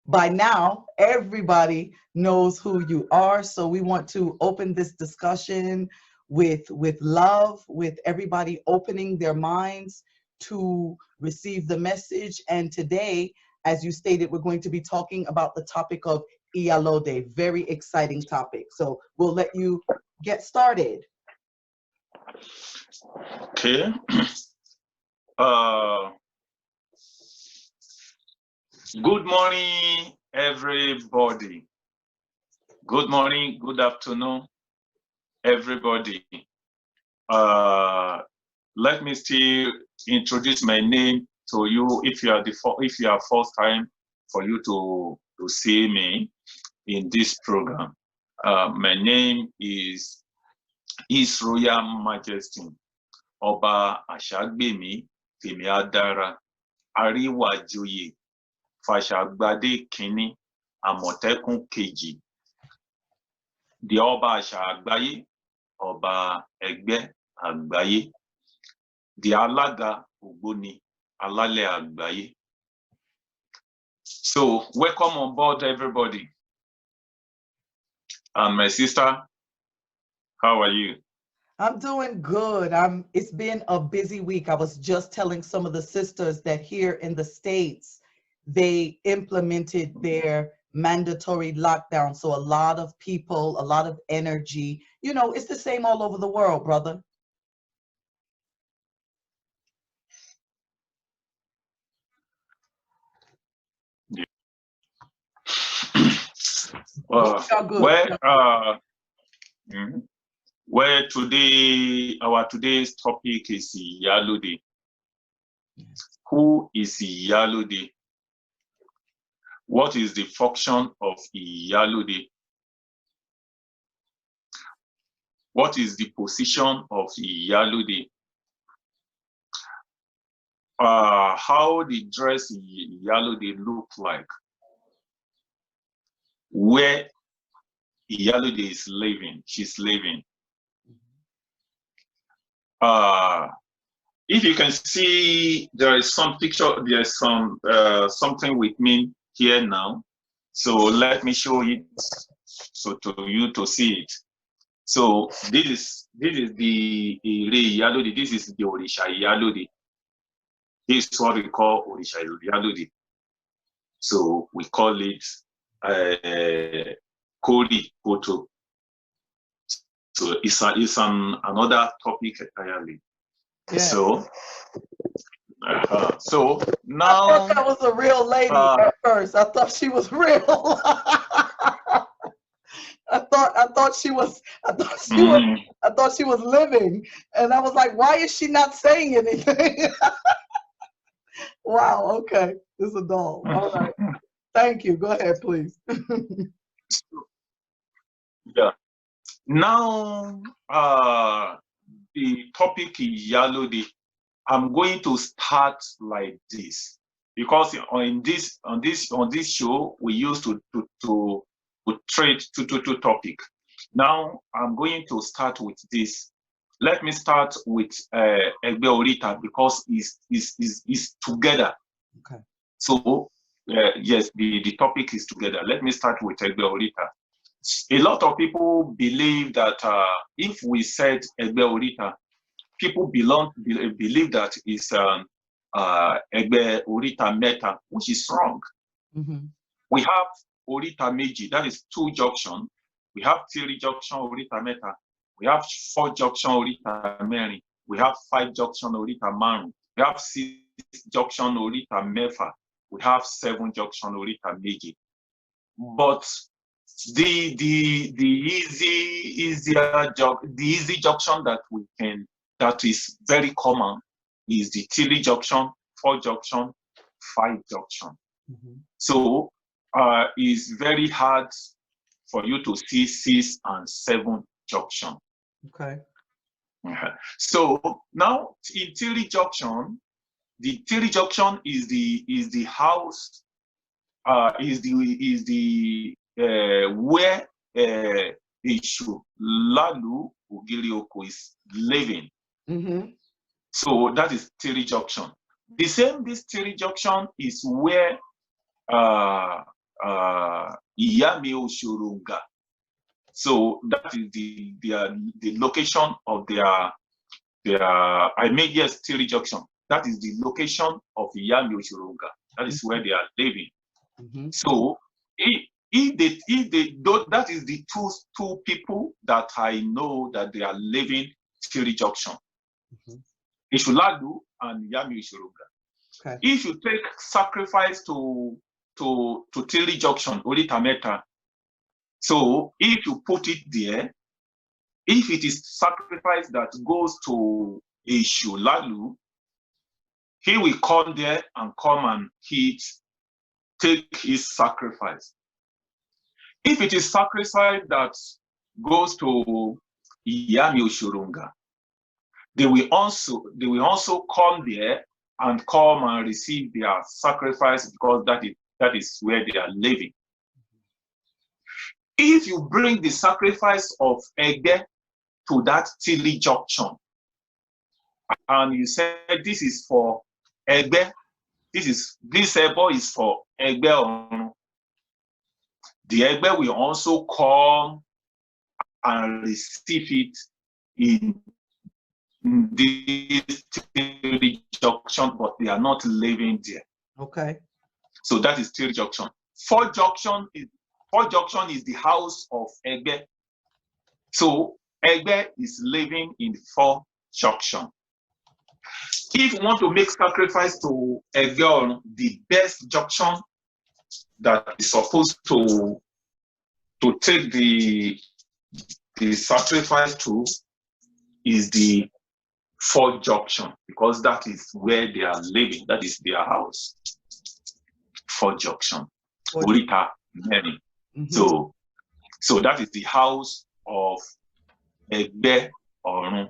by now, everybody knows who you are. So we want to open this discussion with love, with everybody opening their minds to receive the message. And today, as you stated, we're going to be talking about the topic of Iyalode, very exciting topic. So we'll let you get started. Okay. Good morning, everybody. Good morning, good afternoon, everybody. Let me still introduce my name to you if you are first time for you to see me in this program. My name is His Royal Majesty Oba Asa Temiadara Ariwajoye Fashagbade Kini Àmọ̀tẹ́kùn Kejì, the Oba Asa Àgbáyé, Oba Egbe Àgbáyé, the Alága Ògbóni Alálẹ̀ Àgbáyé. So welcome on board, everybody. And my sister, how are you? I'm doing good. It's been a busy week. I was just telling some of the sisters that here in the States, they implemented their mandatory lockdown. So a lot of people, a lot of energy, you know, it's the same all over the world, brother. Yeah. Well, today, our today's topic is Iyalode. Who is Iyalode? What is the function of Iyalode? What is the position of Iyalode? How the dress Iyalode look like? Where Iyalode is living, she's living. If you can see, there is some picture, there's some something with me here now. So let me show it so to you to see it. So this is the Iyalode. This is the Orisha Iyalode. This is what we call Orisha Iyalode. So we call it Kori Photo. So it's another topic entirely. Yeah. So now I thought that was a real lady at first. I thought she was real. I thought she was living, and I was like, why is she not saying anything? Wow. Okay, this is a doll. All right. Thank you. Go ahead, please. Yeah. Now, the topic is Iyalode. I'm going to start like this because on this show we used to trade two topic. Now I'm going to start with this. Let me start with Egbe Orita because it's together. Okay. So yes, the topic is together. Let me start with Egbe Orita. A lot of people believe that if we said Egbe Orita, people believe that it's Egbe Orita Meta, which is wrong. Mm-hmm. We have Orita Meji, that is 2 junction. We have 3 junction Orita Meta. We have 4 junction Orita Mary. We have 5 junction Orita Maru. We have 6 junction Orita Mefa. We have 7 junction Orita Meji. But the easy junction that is very common is the 3 junction, 4 junction, 5 junction. Mm-hmm. So it's very hard for you to see 6 and 7 junction. Okay. So now in 3 junction, the 3 junction is the house, is the where Ishu Lalu Ugilioko is living. Mm-hmm. So that is 3 junction. This 3 junction is where Iyami Oshorunga. So that is the location of their I mean, yes, Tiri Junction. That is the location of Iyami Oshorunga. That is where they are living. So that is the two people that I know that they are living Tiri Junction. Ishuladu and Iyami Oshorunga. Okay. If you take sacrifice to Tiri Junction, Oritameta, so if you put it there, if it is sacrifice that goes to Ishulalu, he will come there and come and take his sacrifice. If it is sacrifice that goes to Iyami Oshorunga, they will also come there and come and receive their sacrifice, because that is where they are living. If you bring the sacrifice of Egbe to that Tili Junction, and you say this is for Egbe, this Ebo is for Egbe, the Egbe will also come and receive it in this Tili Junction, but they are not living there. Okay. So that is Tili Junction. Four Junction is the house of Egbe. So Egbe is living in 4 Junction. If you want to make sacrifice to Egbe, the best junction that is supposed to take the sacrifice to is the 4 Junction, because that is where they are living. That is their house. 4 Junction. Orita Mary. So that is the house of Egbe Orun.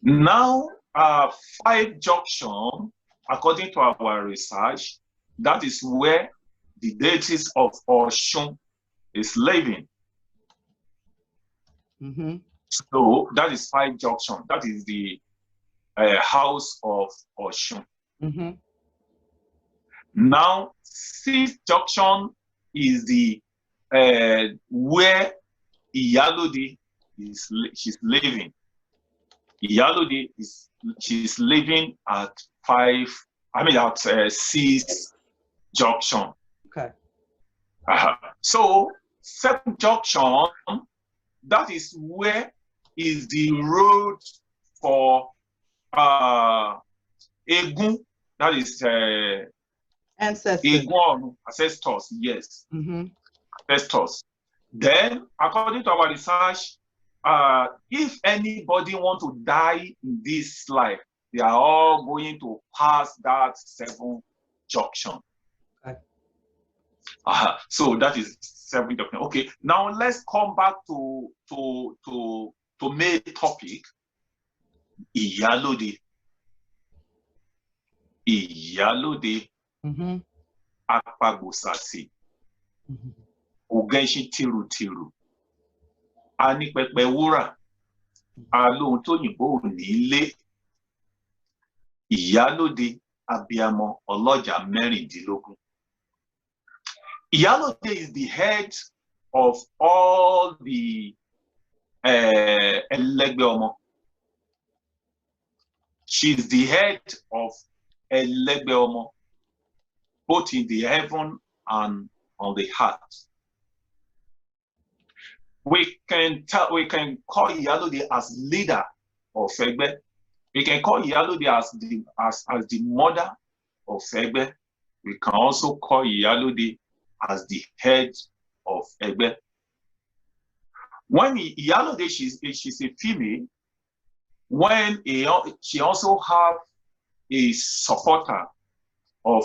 Now, 5 Junction, according to our research, that is where the deities of Oshun is living. So that is 5 Junction. That is the house of Oshun. Now, 6 Junction is the where Iyalode she's living. Iyalode she's living at 6 Junction. Okay. So 7 Junction, that is where is the road for Egun, that is ancestors, yes. Ancestors. Then, according to our research, if anybody want to die in this life, they are all going to pass that 7 Junction. Okay. So that is 7 Junction. Okay. Now let's come back to main topic. Iyalode. Iyalode. Akpagosase. Ogenshi tiru. Ani pepe wura. Alohun tó yìnbó ò ní ilé. Iyalode abiyamọ ọlọ́jà mẹ́rìndínlógún. Iyalode is the head of all the Ẹlẹ́gbẹ́ ọmọ. She is the head of Ẹlẹ́gbẹ́ ọmọ, both in the heaven and on the earth. We can call Iyalode as leader of Egbe. We can call Iyalode as the mother of Egbe. We can also call Iyalode as the head of Egbe. When Iyalode, she's a female. When she also have a supporter of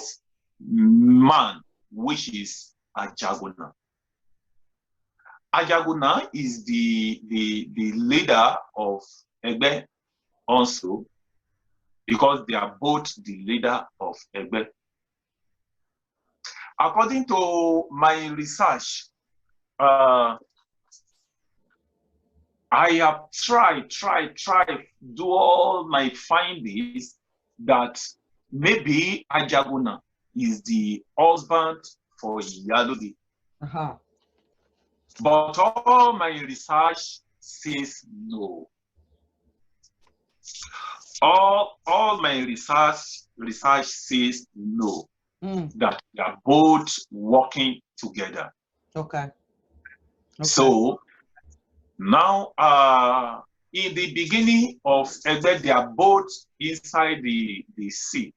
man, which is Ajaguna. Ajaguna is the leader of Egbe also, because they are both the leader of Egbe. According to my research, I have tried do all my findings that maybe Ajaguna is the husband for Iyalode. Uh-huh. But all my research says no. All my research says no. That they are both working together. Okay. So now, in the beginning of Egbe, they are both inside the sea.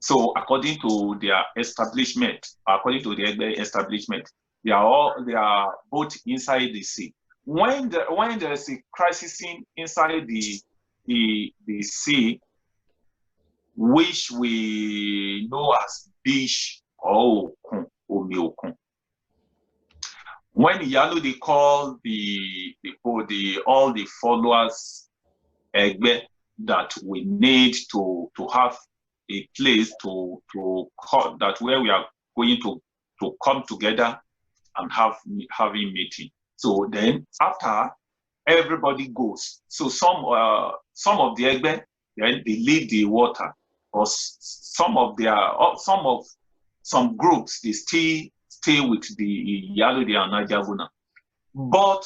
So according to their establishment, according to the Egbe establishment, they are both inside the sea. When there is a crisis inside the sea, which we know as beach or okun, omi okun. When Iyalode called all the followers Egbe that we need to have a place to call, that where we are going to come together and having meeting. So then after everybody goes, so some of the Egbe, then they leave the water, or some groups they stay with the Iyalode and Ajaguna. But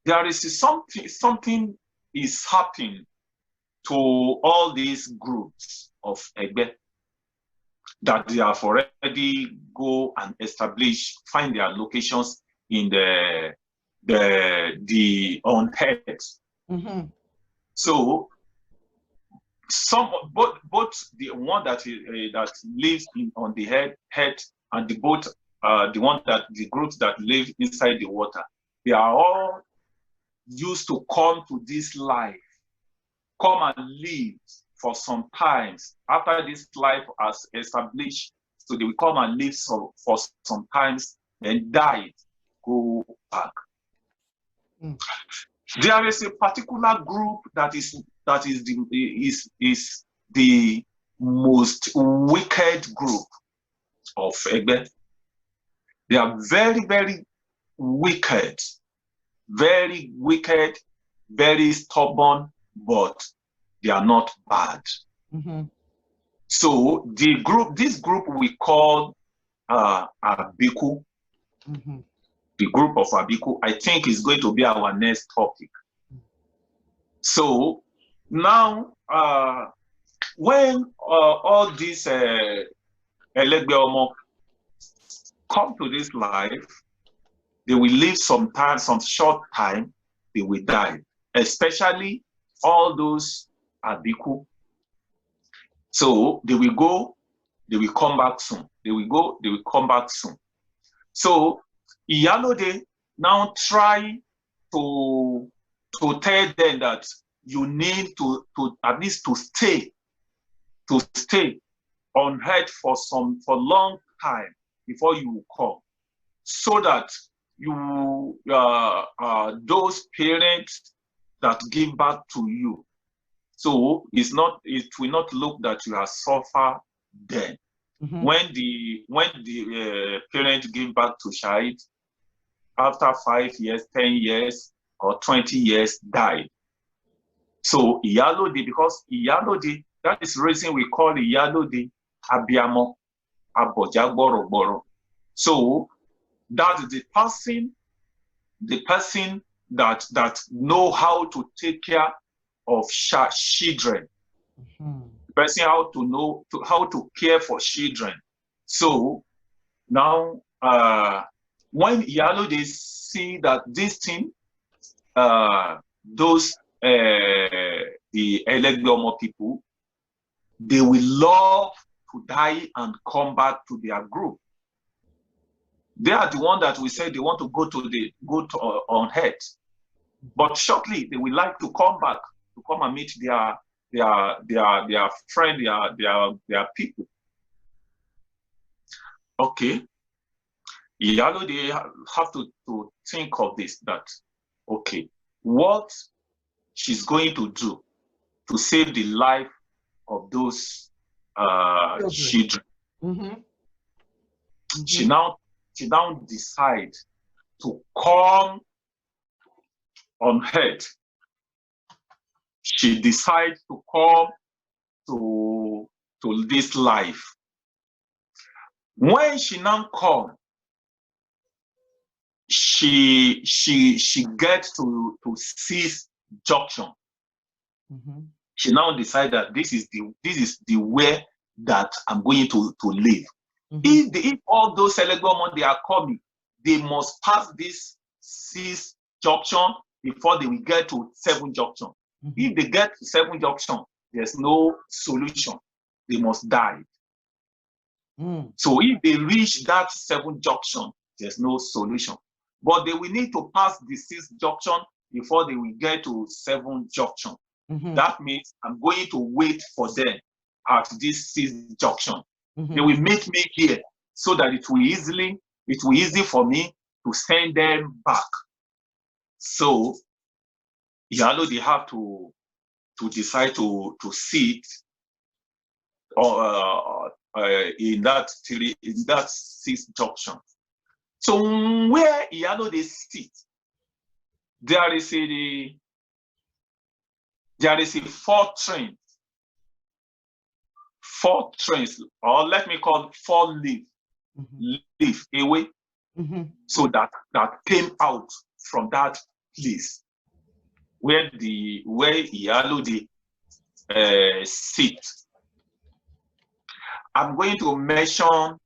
there is something is happening to all these groups of Egbe that they have already go and find their locations in the on head. So both the one that lives on the head and the groups that live inside the water, they are all used to come to this life, come and live for some times. After this life has established, so they will come and live for some times, then die, go back. There is a particular group that is the most wicked group of Egbe. They are very, very wicked, very stubborn, but they are not bad. So this group we call Abiku. The group of Abiku, I think, is going to be our next topic. So now, when all these Elegbe Omo come to this life, they will live some short time, they will die. Especially all those Abiku. So they will go, they will come back soon. They will go, they will come back soon. So Iyalode now try to tell them that you need to at least to stay on head for long time before you come, so that you those parents that give back to you, so it will not look that you are suffer then. When the parent give back to child after 5 years, 10 years, or 20 years, died. So Iyalode, because Iyalode, that is the reason we call Iyalode Abiamo Abojagboro. So that is the person that know how to take care of children. The person how to care for children. So now when Iyalode see that this thing, those the Elegbe Omo people, they will love to die and come back to their group. They are the one that we say they want to go to on head, but shortly they will like to come back to come and meet their friend, their people. Okay, Iyalode have to think of this, that okay, what she's going to do to save the life of those children. She now decide to come on head. She decides to come to this life. When she now come, she gets to 6 junction. She now decide that this is the way that I'm going to live. If all those Selegomon they are coming, they must pass this 6 junction before they will get to 7 junction. If they get to 7 junction, there's no solution. They must die. So if they reach that 7 junction, there's no solution. But they will need to pass the 6 junction before they will get to 7 junction. That means I'm going to wait for them at this 6 junction. They will meet me here so that it will easy for me to send them back. So Iyalode have to decide to sit in that 6 junction. So where Iyalode sit, there is a 4 trains, or let me call 4 leaf away. So that came out from that place where Iyalode sit. I'm going to mention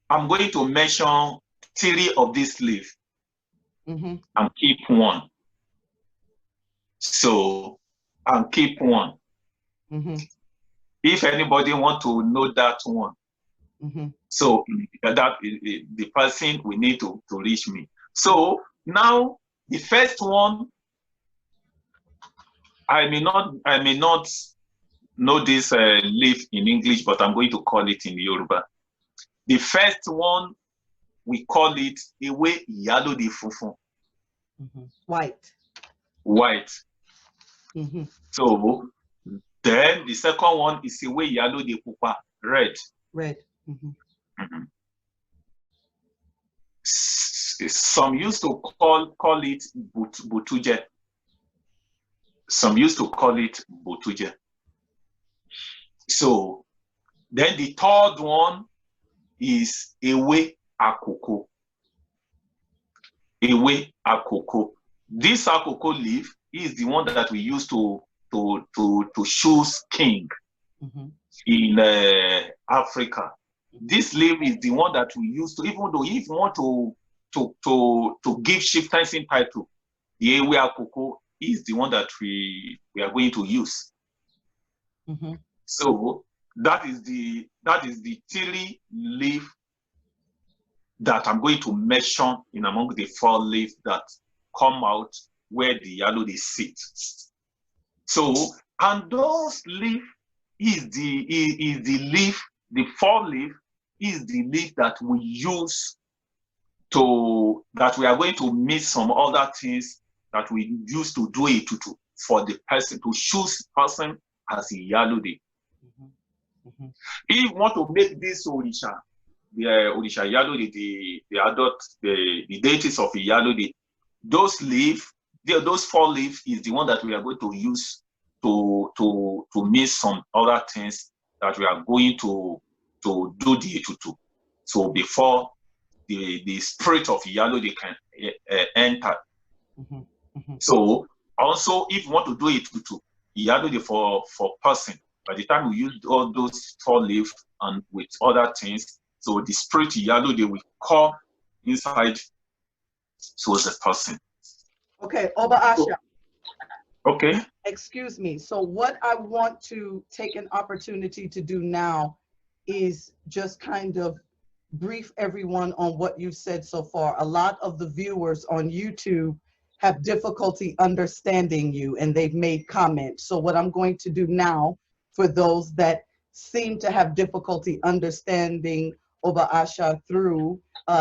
I'm going to mention 3 of these leaves and keep 1. So, and keep 1. If anybody want to know that one, so that the person will need to reach me. So now the first one, I may not know this leaf in English, but I'm going to call it in Yoruba. The first one, we call it Ewe Iyalode Funfun. White. So then the second one is Ewe Iyalode Pupa, red. Some used to call it Butuje. Some used to call it Butuje. So then the third one is Ewe Akoko. Ewe Akoko. This Akoko leaf is the one that we use to choose king in Africa. This leaf is the one that we use to, even though if you want to give chieftaincy title, the Ewe Akoko is the one that we are going to use. So that is the 3 leaf that I'm going to mention in among the 4 leaves that come out where the Iyalode sit. So, and those leaf is the leaf, the 4 leaf is the leaf that we use that we are going to mix some other things that we use to do it for the person, to choose person as a Iyalode. If you want to make this Orisha, the Orisha Iyalode, the deities of Iyalode, those 4 leaves is the one that we are going to use to mix some other things that we are going to do the etutu. So before the spirit of Iyalode can enter. So also, if you want to do etutu, Iyalode for person, by the time we use all those 4 leaves and with other things, so the spirit Iyalode will come inside towards the person. Okay, Oba Asa. Okay. Excuse me. So what I want to take an opportunity to do now is just kind of brief everyone on what you've said so far. A lot of the viewers on YouTube have difficulty understanding you, and they've made comments. So what I'm going to do now, for those that seem to have difficulty understanding Oba Asa through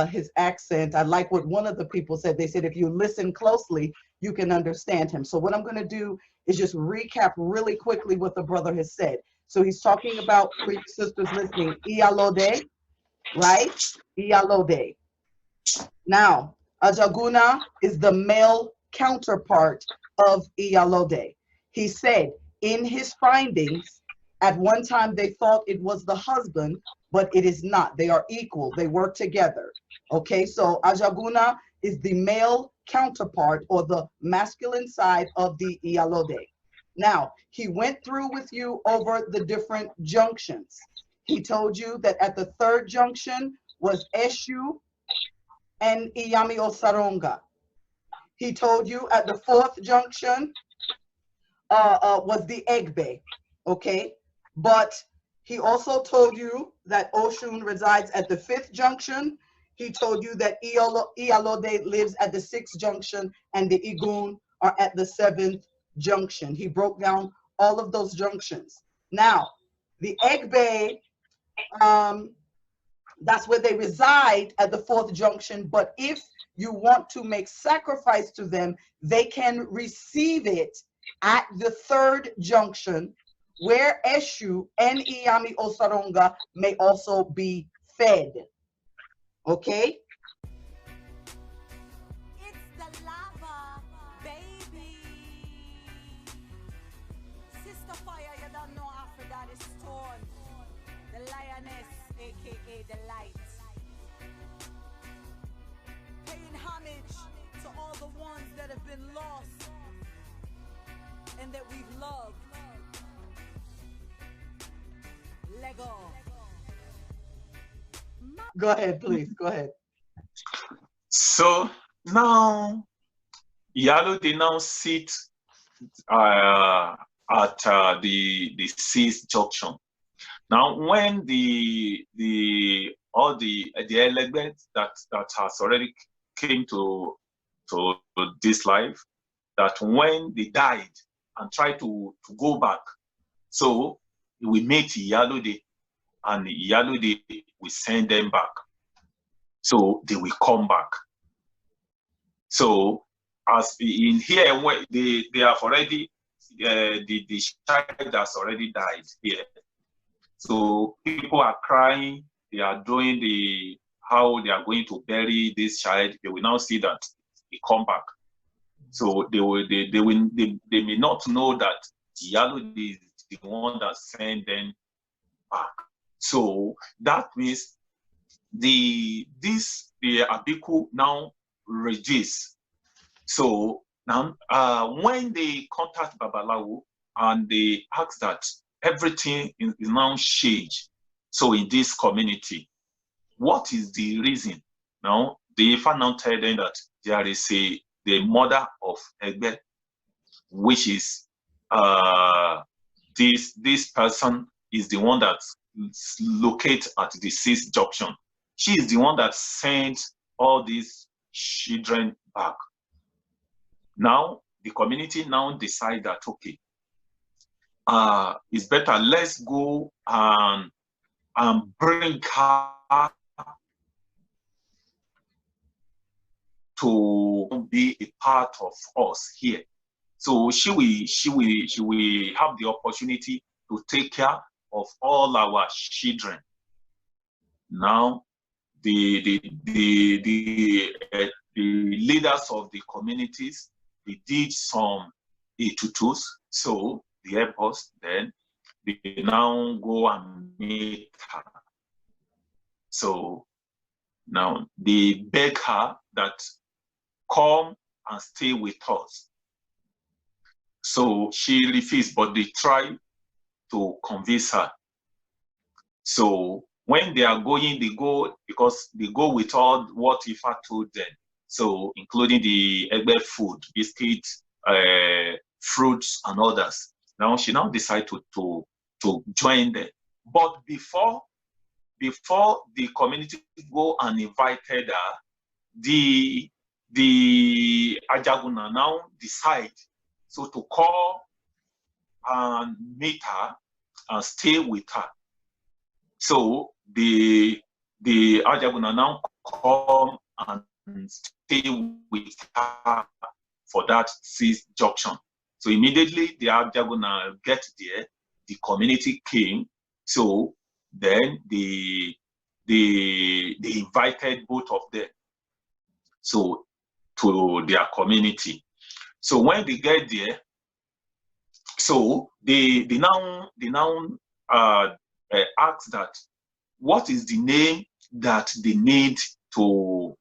his accent, I like what one of the people said. They said, if you listen closely, you can understand him. So what I'm going to do is just recap really quickly what the brother has said. So he's talking about, for you sisters listening, Iyalode, right? Iyalode. Now, Ajaguna is the male counterpart of Iyalode. He said, in his findings, at one time they thought it was the husband, but it is not. They are equal. They work together. Okay, so Ajaguna is the male counterpart or the masculine side of the Iyalode. Now, he went through with you over the different junctions. He told you that at the third junction was Eshu and Iyami Osaronga. He told you at the fourth junction was the Egbe, okay? But he also told you that Oshun resides at the fifth junction. He told you that Iyalode lives at the sixth junction and the Igun are at the seventh junction. He broke down all of those junctions. Now, the Egbe, that's where they reside at the fourth junction, but if you want to make sacrifice to them, they can receive it at the third junction, where Eshu and Iyami Osaronga may also be fed. Okay? It's the lava, baby. Sister Fire, you don't know Aphrodite Stone. The lioness, aka the light. Paying homage to all the ones that have been lost and that we've loved. Lego. Go ahead, please. Go ahead. So now, Iyalode now sit at the sixth junction. Now, when the Egbe that has already came to this life, that when they died and tried to go back, so we meet Iyalode, and Iyalode will send them back. So they will come back. So as in here, where they have already, the child has already died here. So people are crying. They are doing how they are going to bury this child. They will now see that he come back. So they may not know that Iyalode is the one that sent them back. So that means the Abiku now reduce. So now when they contact Babalawo and they ask that everything is now changed. So in this community, what is the reason? Now the Ifa now tell them that there is the mother of Egbe, which is this person is the one that located at the sixth junction. She is the one that sent all these children back. Now the community now decide that okay, it's better, let's go and bring her to be a part of us here. So she will have the opportunity to take care of all our children. Now the leaders of the communities, they did some etutus, so they help us. Then they now go and meet her. So now they beg her that come and stay with us. So she refused, but they try to convince her. So when they are going, they go because they go with all what Ifa told them. So including the Egbe food, biscuits, fruits, and others. Now she now decided to join them. But before the community go and invited her, the Ajaguna now decide so to call and meet her and stay with her. So the Ajaguna now come and stay with her for that sixth junction. So immediately the Ajaguna get there, the community came. So then they invited both of them to their community. So when they get there, So they now ask that what is the name that they need to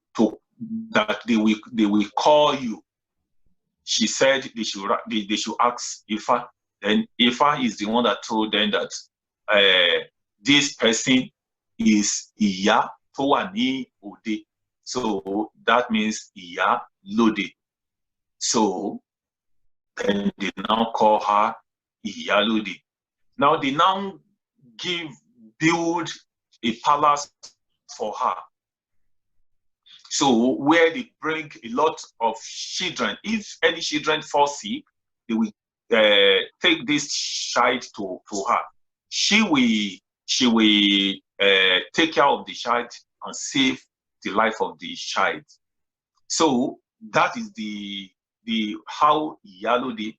that they will call you. She said they should ask Ifa. Then Ifa is the one that told them that this person is Iya Towani Ode. So that means Iyalode. So then they now call her Iyalode. Now they now build a palace for her. So where they bring a lot of children. If any children fall sick, they will take this child to her. She will take care of the child and save the life of the child. So that is the how Iyalode,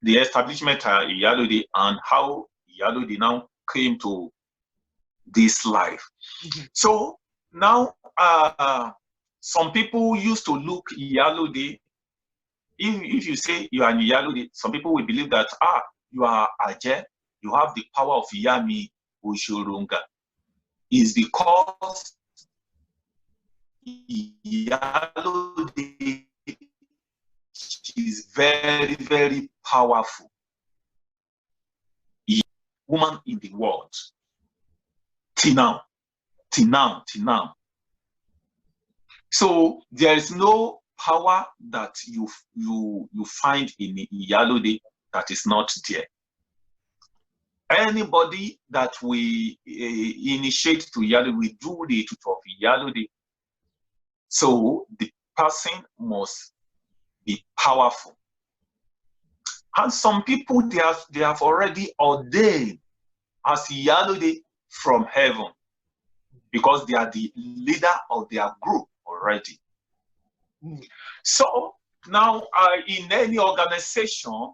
the establishment of Iyalode, and how Iyalode now came to this life. So now some people used to look Iyalode. If you say you are an Iyalode, some people will believe that you are Aje, you have the power of Yami Oshorunga. Is because Iyalode is very, very powerful woman in the world. Till now. So there is no power that you find in Iyalode that is not there. Anybody that we initiate to Iyalode, we do the truth of Iyalode. So the person must be powerful. And some people, they have already ordained as Iyalode from heaven, because they are the leader of their group already. So now in any organization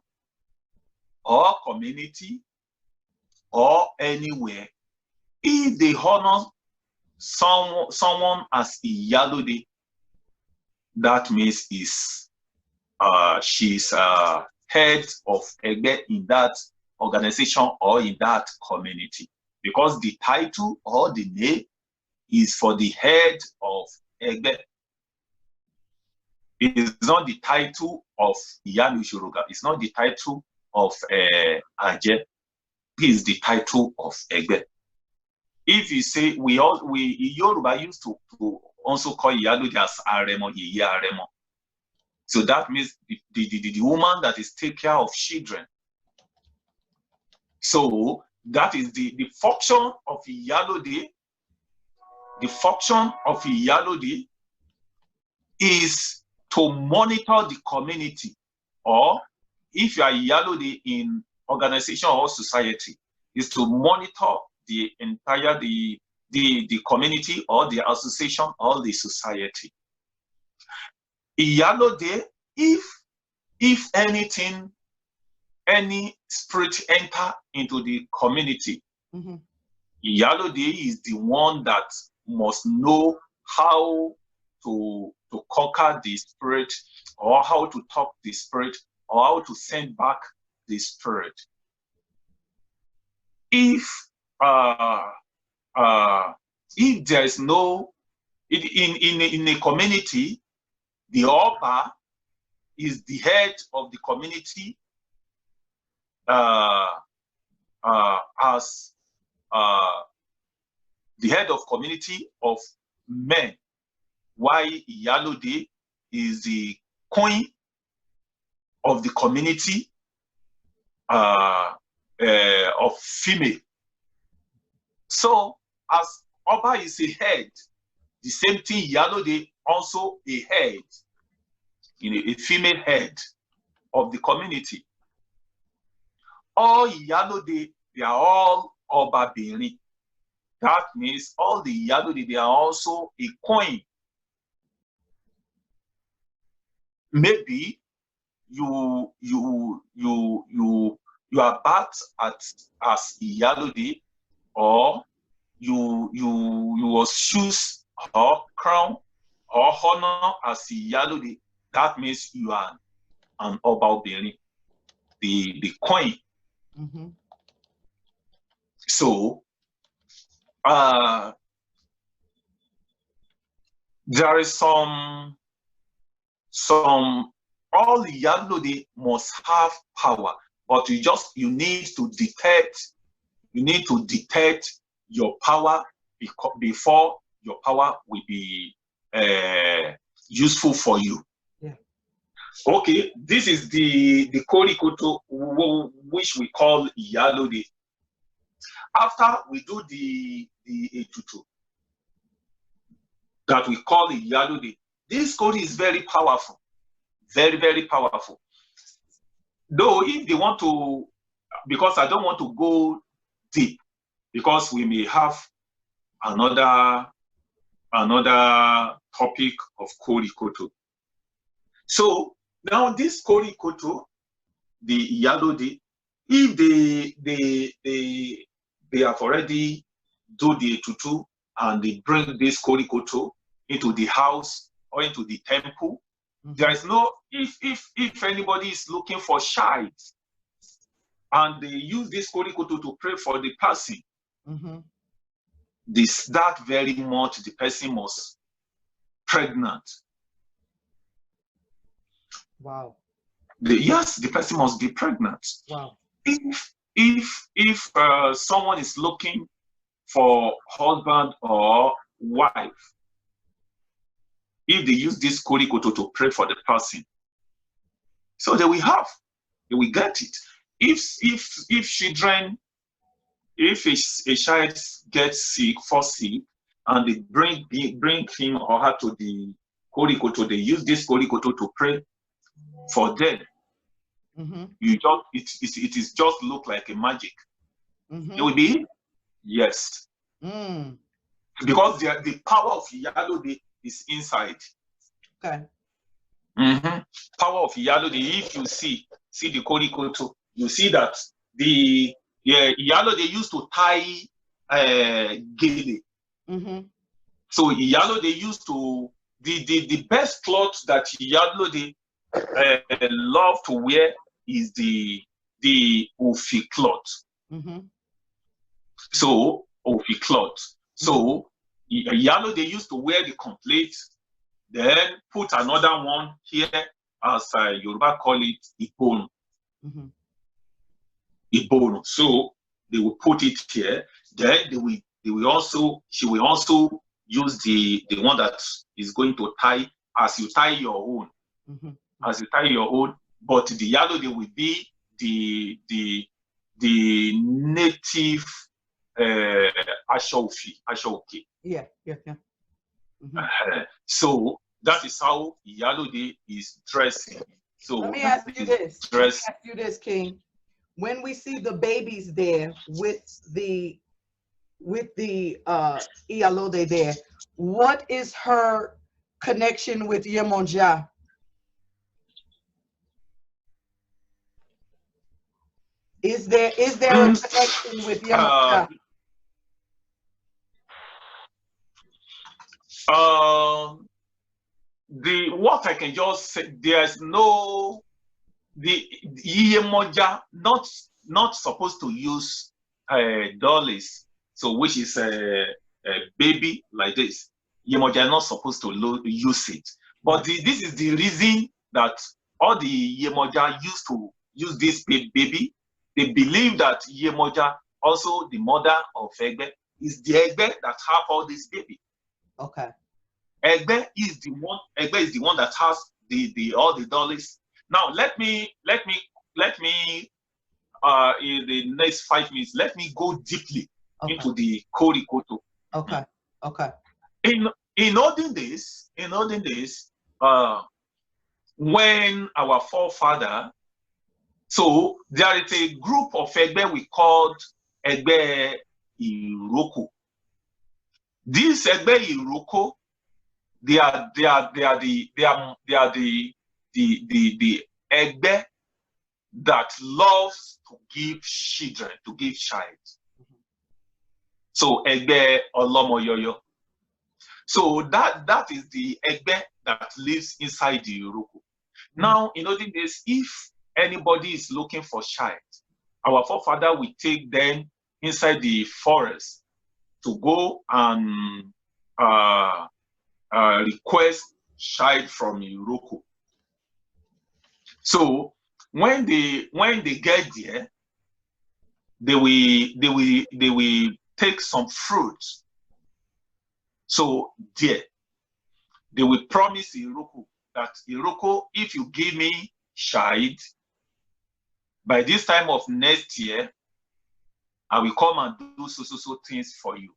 or community or anywhere, if they honor someone as Iyalode, that means she's head of Egbe in that organization or in that community, because the title or the name is for the head of Egbe. It is not the title of Iyanu Shuruga. It's not the title of Aje. It is the title of Egbe. If you say we Yoruba used to also call Iyalode as Aremo, Iya Aremo. So that means the woman that is take care of children. So that is the function of Iyalode. The function of Iyalode is to monitor the community, or if you are Iyalode in organization or society, is to monitor the entire the community or the association or the society. Iyalode, if anything, any spirit enter into the community, Iyalode is the one that must know how to conquer the spirit, or how to talk the spirit, or how to send back the spirit. If there is no in a community, the Oba is the head of the community as the head of community of men, while Iyalode is the queen of the community of female. So as Oba is a head, the same thing Iyalode also a head, a female head of the community. All Iyalode, they are all Oba Biri. That means all the Iyalode, they are also a queen. Maybe you are backed as Iyalode, or you was choose or crown or honor as Iyalode. That means you are an Oba Obìnrin. coin. Mm-hmm. So there is some all Iyalode must have power, but you need to detect your power before your power will be useful for you. Yeah. Okay, this is the korikoto, which we call Iyalode. After we do the etutu that we call Iyalode, this kori is very powerful, very, very powerful. Though if they want to, because I don't want to go deep, because we may have another topic of korikoto. So now this korikoto, the Iyalode, if they have already do the etutu and they bring this korikoto into the house or into the temple, there is no, if anybody is looking for child and they use this korikoto to pray for the person, that very much the person must pregnant. Wow. Yes, the person must be pregnant. Wow. If someone is looking for husband or wife, if they use this korikoto to pray for the person, so they will get it. If children, if a child gets sick, fall sick, and they bring him or her to the korikoto, they use this korikoto to pray for them. It is just look like a magic. It will be, yes. Because the power of Iyalode is inside. Okay. Power of Iyalode. If you see the korikoto, you see that the Iyalode used to tie gele. So Iyalode used to the best cloth that Iyalode love to wear is the ofi cloth. So ofi cloth. So Iyalode used to wear the complete, then put another one here, as Yoruba call it, Ibonu. Ibonu. So they will put it here. Then she will also use the one that is going to tie as you tie your own. As you tie your own, but the Iyalode will be the native Ashoke. Yeah. So that is how Iyalode is dressing. So let me ask you this, King. When we see the babies there with the Iyalode there, what is her connection with Yemonja? Is there a connection with Yemonja? What I can just say, there's no, the Yemonja not supposed to use dollies, so which is a baby like this. Yemonja not supposed to use it, but this is the reason that all the Yemonja used to use this baby. They believe that Yemonja, also the mother of Egbe, is the Egbe that have all this baby. Okay. Egbe is the one that has all the dollies. Now let me in the next 5 minutes, let me go deeply into the korikoto. Okay. In olden days, when our forefather, so there is a group of Egbe we called Egbe Iroko. This Egbe Iroko, they are the Egbe that loves to give children, to give child. So Egbe Olomoyoyo. So that is the Egbe that lives inside the Iroko. Now, in olden days, if anybody is looking for child, our forefather will take them inside the forest to go and request child from Iroko. So when they get there, they will take some fruit. So there, they will promise Iroko that Iroko, if you give me child, by this time of next year, I will come and do so things for you.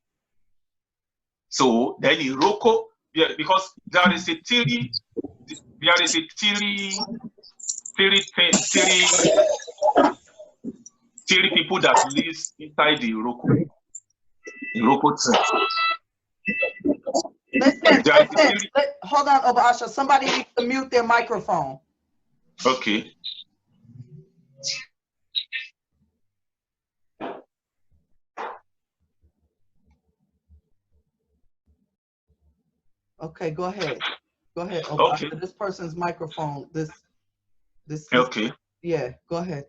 So then Iroko, yeah, because there is a theory people that lives inside the Iroko tree. Listen, hold on, Oba Asa. Somebody needs to mute their microphone. Okay. Okay, go ahead. Go ahead, Oba Asa. Okay. This person's microphone. This. Okay. Yeah, go ahead.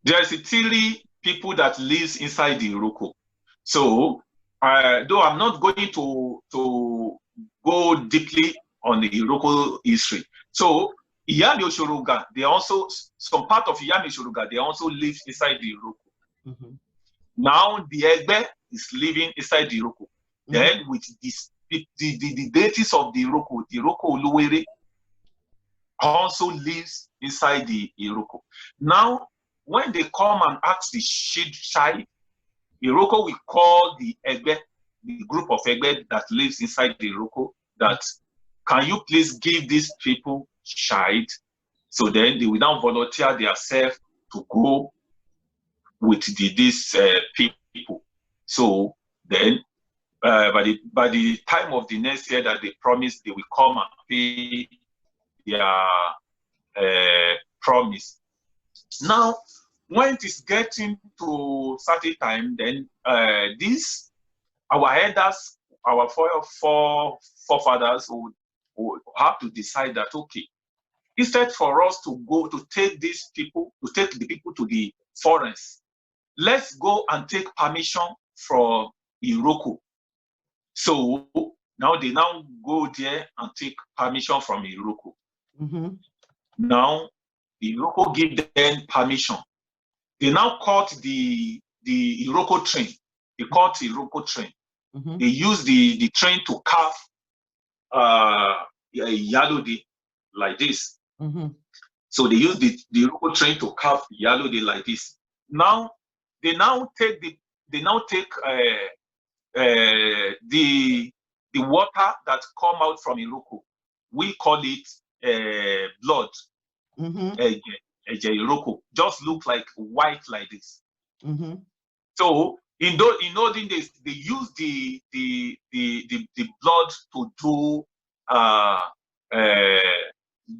There is a theory people that lives inside the Iroko. So, though I'm not going to go deeply on the Iroko history. So, Iyalode, they also, some part of Iyalode, they also live inside the Iroko. Mm-hmm. Now, the Egbe is living inside the Iroko. Mm-hmm. Then, with this, the deities of the Iroko Oluwere also lives inside the Iroko. Now, when they come and ask the child, Iroko will call the Egbe, the group of Egbe that lives inside the Iroko, that can you please give these people child? So then they will now volunteer themselves to go with these people. So then by the time of the next year that they promise, they will come and pay their promise. Now, when it is getting to certain time, then our elders, our forefathers would have to decide that, okay, instead for us to go to take these people, to take the people to the forest, let's go and take permission from Iroko. So now they now go there and take permission from Iroko. Mm-hmm. Now Iroko give them permission. They now caught the Iroko train. They caught the Iroko train. Mm-hmm. They use the train to carve Iyalode like this. Mm-hmm. So they use the Iroko train to carve Iyalode like this. Now they now take the water that come out from Iroko. We call it blood. Mm-hmm. Iroko just look like white like this. Mm-hmm. So in olden days, they use the blood to do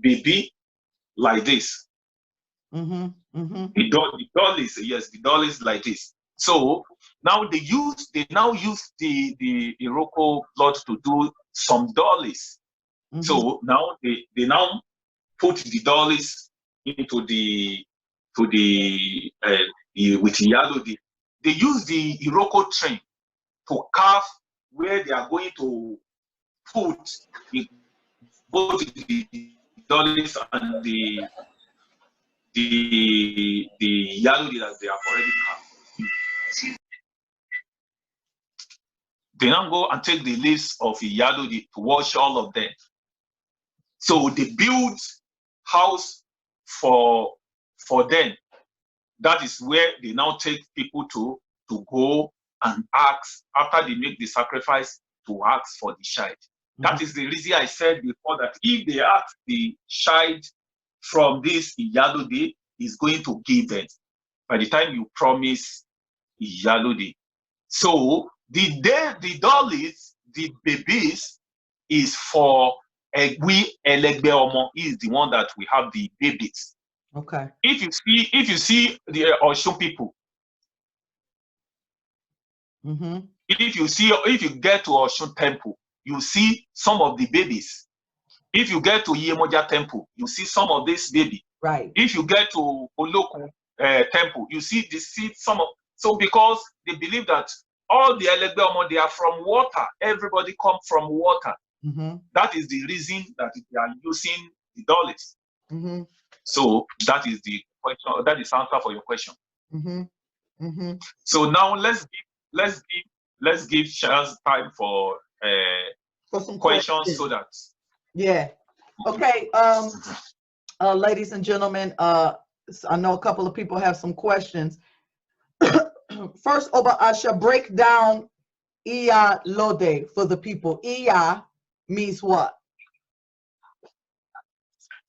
baby like this. Mm-hmm. Mm-hmm. The doll is like this. So now they now use the Iroko blood to do some dollies. Mm-hmm. So now they now put the dollies into with Iyalode. They use the Iroko train to carve where they are going to put both the dollies and the Iyalode that they have already carved. They now go and take the leaves of Iyalode to wash all of them. So they build house for them. That is where they now take people to go and ask, after they make the sacrifice, to ask for the child. Mm-hmm. That is the reason I said before that if they ask the child from this Iyalode, is going to give them by the time you promise Iyalode. So the dollies, the babies, is for we Egbe Omo is the one that we have the babies. Okay. If you see the Oshun people, mm-hmm. if you get to Oshun temple, you see some of the babies. If you get to Yemoja temple, you see some of this baby. Right. If you get to Olokun temple, you see some of, so because they believe that all the Elegbe Omo, they are from water. Everybody come from water. That is the reason that they are using the dollars. So that is the question. That is answer for your question. So now let's give chance time for some questions so that. Yeah. Okay. Ladies and gentlemen, I know a couple of people have some questions. First, Oba Asa, break down Iyalode for the people. Iya means what?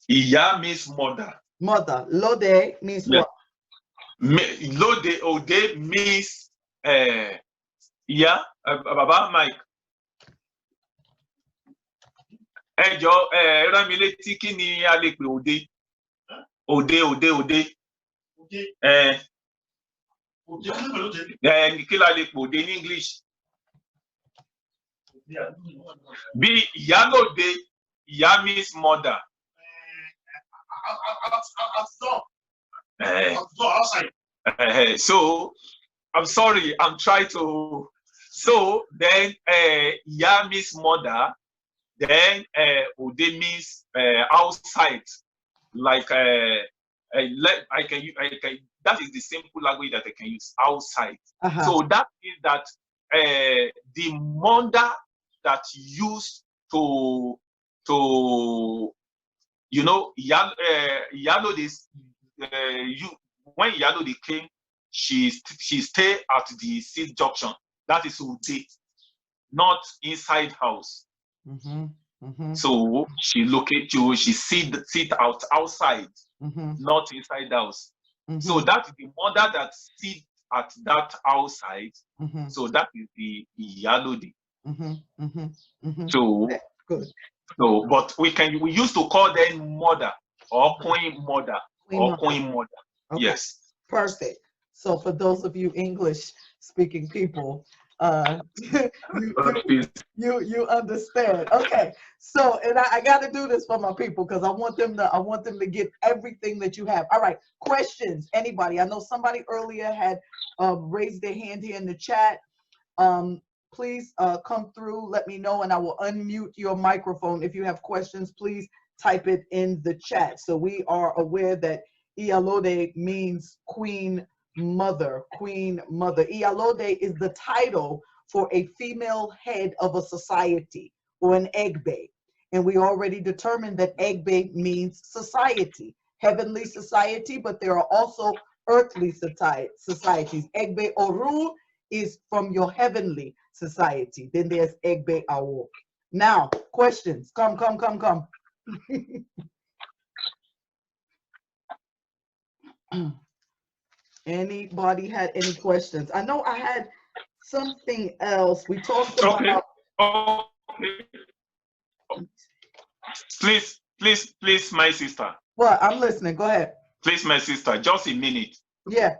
Iya means mother. Mother. Lode means what? Lode, Ode means Baba Mike. Ẹjọ́ rán mi létí kí ni a lè pè òde? Òde. Kí la lè pè òde ní English? Bí Iyalode, Iya means mother. So I'm sorry, I'm trying to. So then Iya means mother. Then Ode means outside, like I can that is the simple language that I can use, outside. So that is that the mother that used to you know Iyalode is when Iyalode came, she stayed at the Junction. That is Ode, not inside house. So she locate you, she sit outside, not inside house. So that is the mother that sit at that outside. So that is the Iyalode. So good. So but we used to call them mother or queen mother queen mother. Okay. Yes. Perfect. So for those of you English speaking people, you understand. Okay. So, and I got to do this for my people because I want them to get everything that you have. All right. Questions? Anybody? I know somebody earlier had raised their hand here in the chat. Please come through. Let me know, and I will unmute your microphone. If you have questions, please type it in the chat. So we are aware that Iyalode means queen mother. Iyalode is the title for a female head of a society or an Egbe. And we already determined that Egbe means society, heavenly society, but there are also earthly societies. Egbe Oru is from your heavenly society. Then there's Egbe Awo. Now, questions. Come. Anybody had any questions? I know I had something else. We talked about. Okay. Please, my sister. Well, I'm listening. Go ahead. Please, my sister, just a minute. Yeah.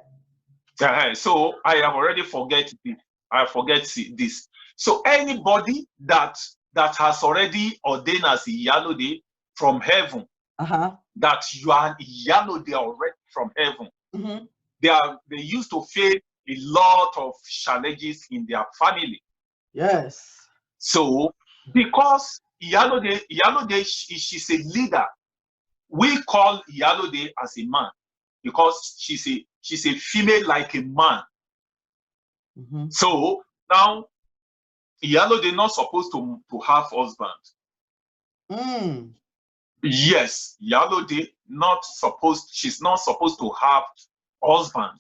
So I have already forget this. I forget this. So anybody that has already ordained as Iyalode from heaven, that you are Iyalode already from heaven, they used to face a lot of challenges in their family. Yes. So because Iyalode she's a leader, we call Iyalode as a man because she's a female like a man. So now Iyalode not supposed to have husband. Yes, Iyalode she's not supposed to have husband.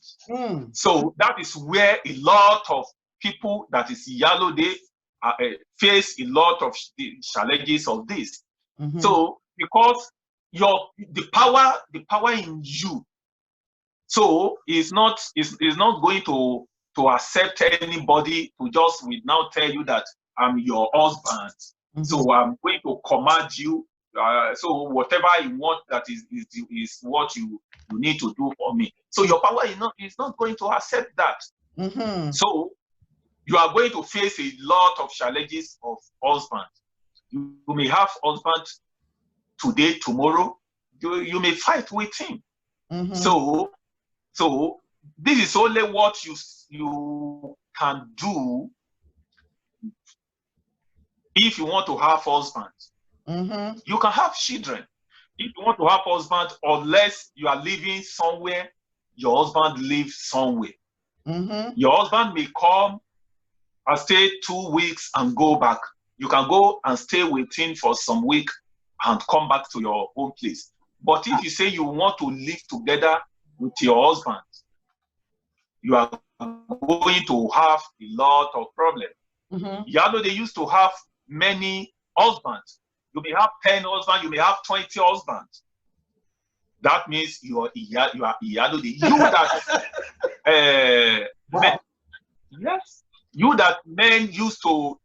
So that is where a lot of people that is Iyalode face a lot of challenges of this. So because the power in you, so is not going to accept anybody to just now tell you that I'm your husband. So I'm going to command you. So whatever you want, that is what you need to do for me. So your power is not going to accept that. So you are going to face a lot of challenges of husband. You may have husband today, tomorrow, you may fight with him. Mm-hmm. So this is only what you can do if you want to have husband. Mm-hmm. You can have children if you want to have husband, unless you are living somewhere, your husband lives somewhere. Mm-hmm. Your husband may come and stay 2 weeks and go back. You can go and stay with him for some week and come back to your own place. But if you say you want to live together with your husband, you are going to have a lot of problems. Mm-hmm. Iyalode, they used to have many husbands. You may have 10 husbands, you may have 20 husbands. That means you are Iyalode. You that Wow. yes, you that men used to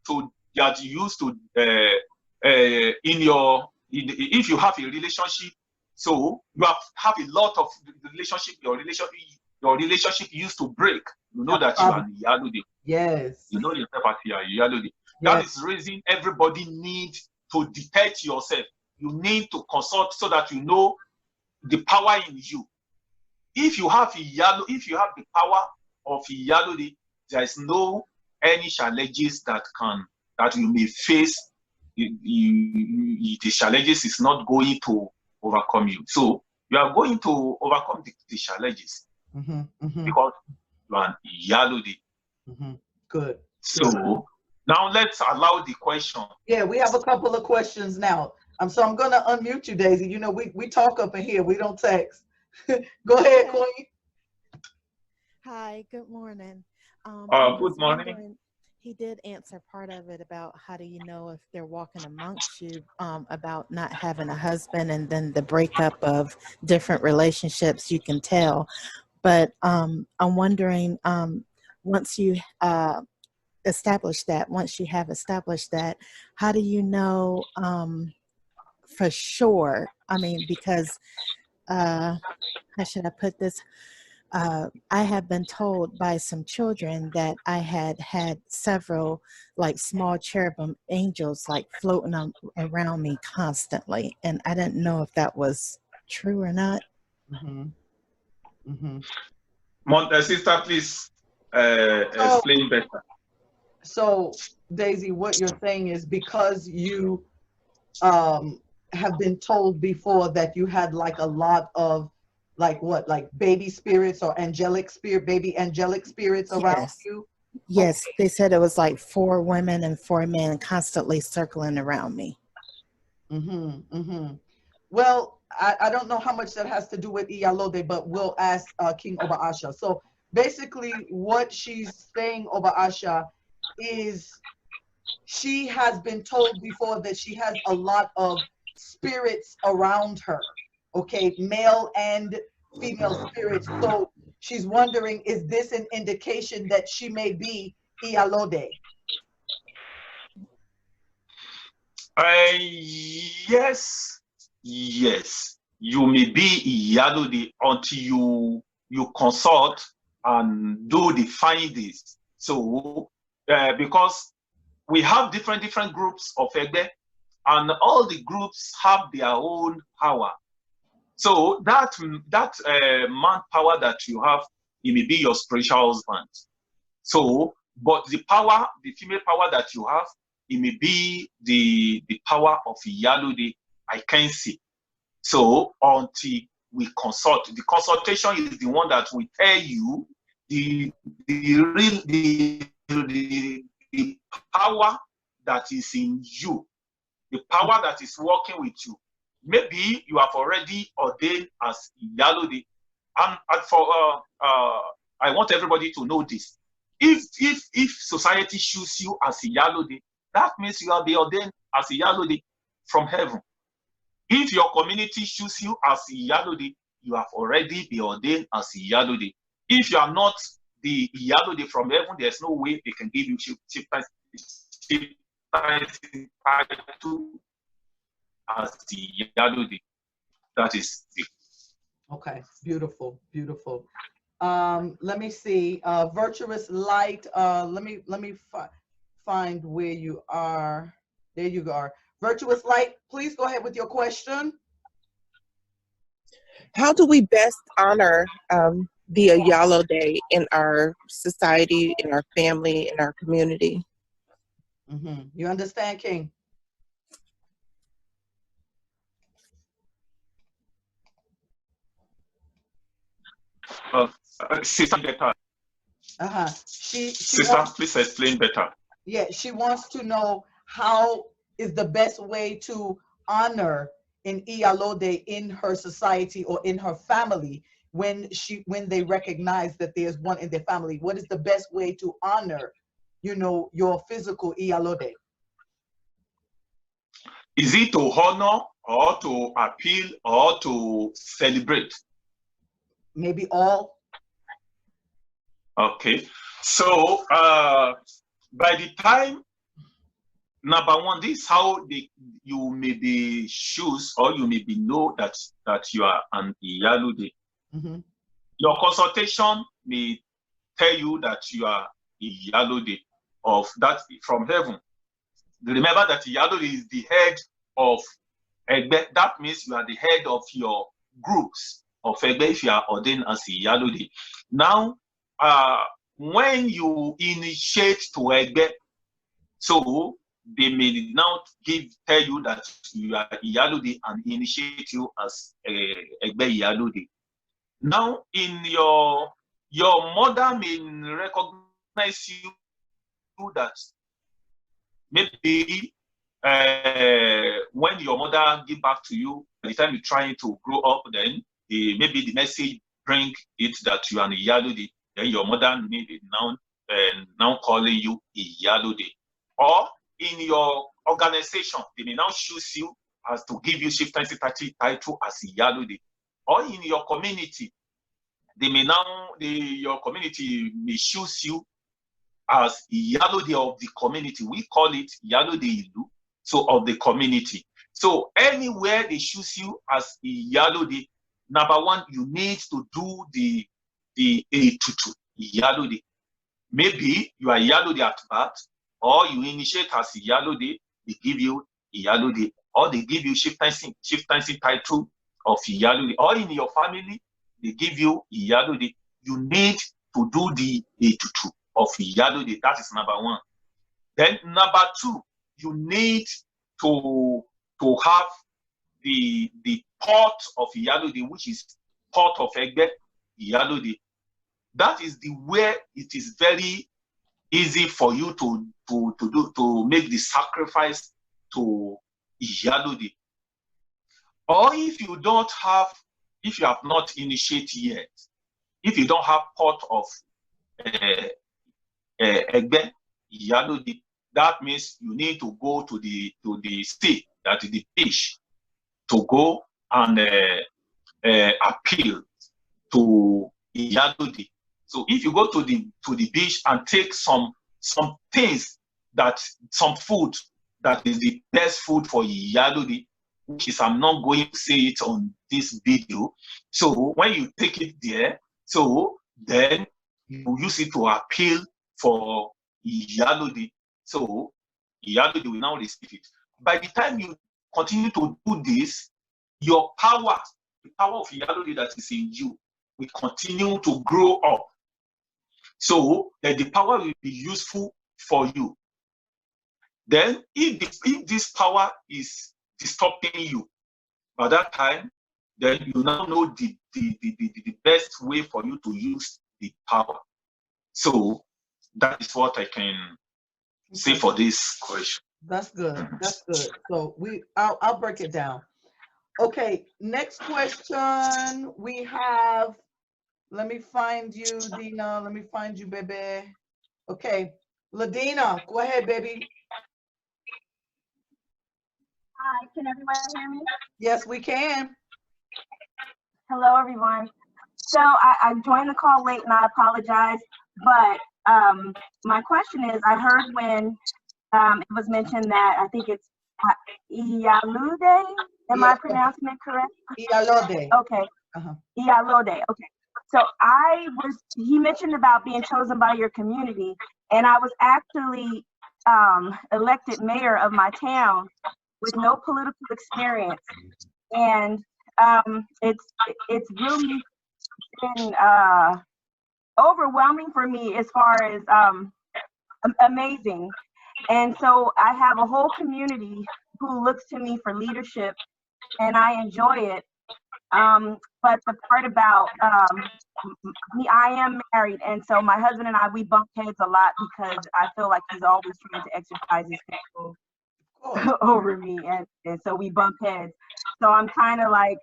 that used to if you have a relationship, so you have a lot of relationship. Your relationship used to break. You know that you are Iyalode. Yes. You know yourself as Iyalode. That is the reason everybody needs to detect yourself. You need to consult so that you know the power in you. If you have if you have the power of Iyalode, there is no any challenges that you may face. The challenges is not going to overcome you. So you are going to overcome the challenges because you are Iyalode. Good. So now let's allow the question. Yeah, we have a couple of questions now. So I'm going to unmute you, Daisy. You know, we talk up in here. We don't text. Go ahead, Queen. Hi, good morning. Good morning. He did answer part of it about how do you know if they're walking amongst you, about not having a husband, and then the breakup of different relationships, you can tell. But I'm wondering, once you have established that, how do you know for sure? I mean, because how should I put this? I have been told by some children that I had several like small cherubim angels like floating around me constantly, and I didn't know if that was true or not. Sister, please explain better. So, Daisy, what you're saying is because you have been told before that you had like a lot of like baby spirits or baby angelic spirits around you? Yes, they said it was like 4 women and 4 men constantly circling around me. Well, I don't know how much that has to do with Iyalode, but we'll ask King Oba Asa. So basically what she's saying, Oba Asa, is she has been told before that she has a lot of spirits around her, okay, male and female spirits. So she's wondering, is this an indication that she may be Iyalode? Yes, you may be Iyalode until you consult and do the findings. So because we have different groups of Egbe, and all the groups have their own power. So that manpower that you have, it may be your spiritual husband. So, but the female power that you have, it may be the power of Iyalode. I can see. So until we consult, the consultation is the one that will tell you the power that is in you, the power that is working with you. Maybe you have already ordained as Iyalode, and I want everybody to know this. If society chooses you as Iyalode, that means you will be ordained as Iyalode from heaven. If your community chooses you as Iyalode, you have already been ordained as Iyalode. If you are not the Iyalode from heaven, there's no way they can give you chief title as the Iyalode. That is it. Okay, beautiful. Let me see. Virtuous Light. Let me find where you are. There you are. Virtuous Light, please go ahead with your question. how do we best honor the Iyalode in our society, in our family, in our community? You understand, King? Sister, better. She Sister, wants, please explain better. yeah, she wants to know how is the best way to honor an Iyalode in her society or in her family when they recognize that there's one in their family. What is the best way to honor, your physical Iyalode? Is it to honor or to appeal or to celebrate? Maybe all. Okay. So by the time, number one, this is how you may be choose or you may be know that you are an Iyalode. Your consultation may tell you that you are Iyalode of that from heaven. Remember that Iyalode is the head of Egbe. That means you are the head of your groups of Egbe if you are ordained as Iyalode. Now, when you initiate to Egbe, so they may now tell you that you are Iyalode and initiate you as Egbe Iyalode. Now, in your mother may recognize you that maybe when your mother give back to you, by the time you're trying to grow up, then maybe the message bring it that you are an Iyalode. Then your mother may be now calling you Iyalode. Or in your organization, they may now choose you as to give you chieftaincy title as Iyalode. Or in your community, they may now your community may choose you as Iyalode of the community. We call it Iyalode Ilu, so of the community. So anywhere they choose you as Iyalode, number one, you need to do the Etutu Iyalode. Maybe you are Iyalode at birth, or you initiate as Iyalode, they give you Iyalode, or they give you chieftaincy title of Iyalode, or in your family, they give you Iyalode. You need to do the Etutu of Iyalode. That is number one. Then number two, you need to have the pot of Iyalode, which is pot of Egbe Iyalode. That is the way it is very easy for you to make the sacrifice to Iyalode. Or if you have not initiated yet, if you don't have pot of Egbe Iyalode, that means you need to go to the sea, that is the beach, to go and appeal to Iyalode. So if you go to the beach and take some things, some food that is the best food for Iyalode, which is, I'm not going to say it on this video. So when you take it there, so then you use it to appeal for Iyalode. So Iyalode will now receive it. By the time you continue to do this, your power, the power of Iyalode that is in you, will continue to grow up. So that the power will be useful for you. Then if this power is disturbing you, by that time, then you now know the best way for you to use the power. So that is what I can say for this question. That's good. That's good. So I'll break it down. Okay, next question we have. Let me find you, Dina. Let me find you, baby. Okay, Ladina, go ahead, baby. Hi, can everyone hear me? Yes, we can. Hello, everyone. So I joined the call late and I apologize, but my question is, I heard when it was mentioned that I think it's Iyalode. Am I pronouncing it correct? Iyalode. Okay. Iyalode. Okay. So he mentioned about being chosen by your community, and I was actually elected mayor of my town with no political experience. And it's really been overwhelming for me as far as amazing. And so I have a whole community who looks to me for leadership, and I enjoy it. But the part about me, I am married, and so my husband and I, we bump heads a lot because I feel like he's always trying to exercise his control over me, and so we bump heads. So I'm kind of like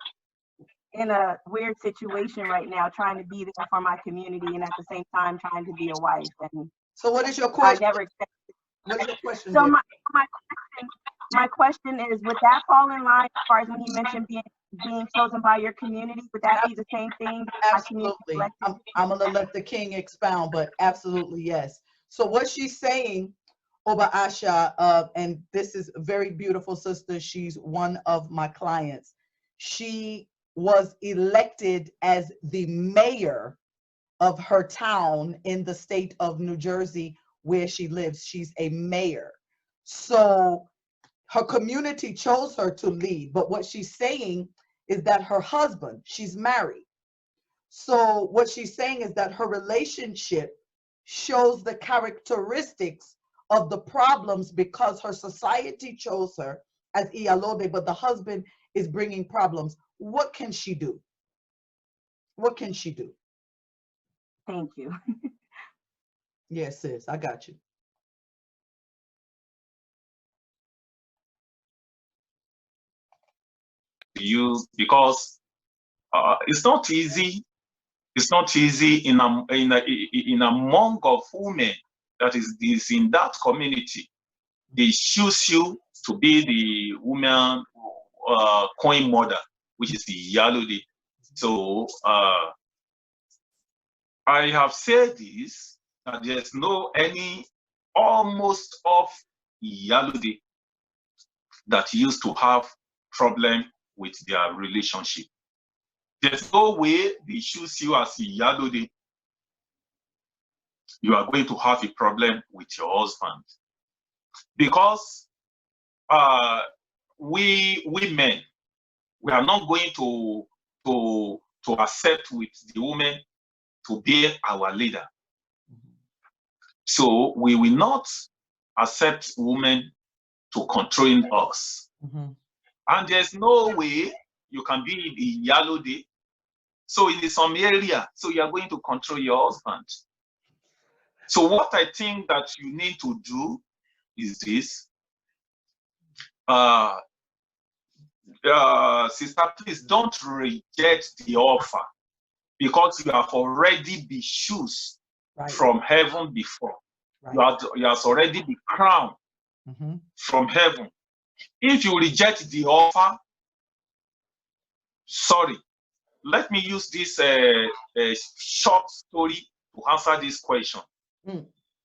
in a weird situation right now, trying to be there for my community and at the same time trying to be a wife. And so what is your question? I never expected. What is your question? So my question is, would that fall in line as far as when he mentioned being chosen by your community? Would that be the same thing? Absolutely. I'm gonna let the king expound, but absolutely yes. So what she's saying, Oba Asa, and this is a very beautiful sister. She's one of my clients. She was elected as the mayor of her town in the state of New Jersey where she lives. She's a mayor. So her community chose her to lead, but what she's saying is that her husband, she's married. So what she's saying is that her relationship shows the characteristics of the problems because her society chose her as Iyalode, but the husband is bringing problems. What can she do? What can she do? Thank you. Yes, sis, I got you. Because it's not easy. It's not easy in among of women that is in that community. They choose you to be the woman coin mother, which is the Iyalode. So I have said this, that there's no any almost of Iyalode that used to have problem with their relationship. There's no way they choose you as Iyalode, you are going to have a problem with your husband. Because we men, we are not going to accept with the woman to be our leader. So we will not accept women to control us. And there's no way you can be the Iyalode. So in some area, so you are going to control your husband. So what I think that you need to do is this. Sister, please don't reject the offer, because you have already been chosen from heaven before. You have already been crowned from heaven. If you reject the offer, sorry. Let me use this short story to answer this question.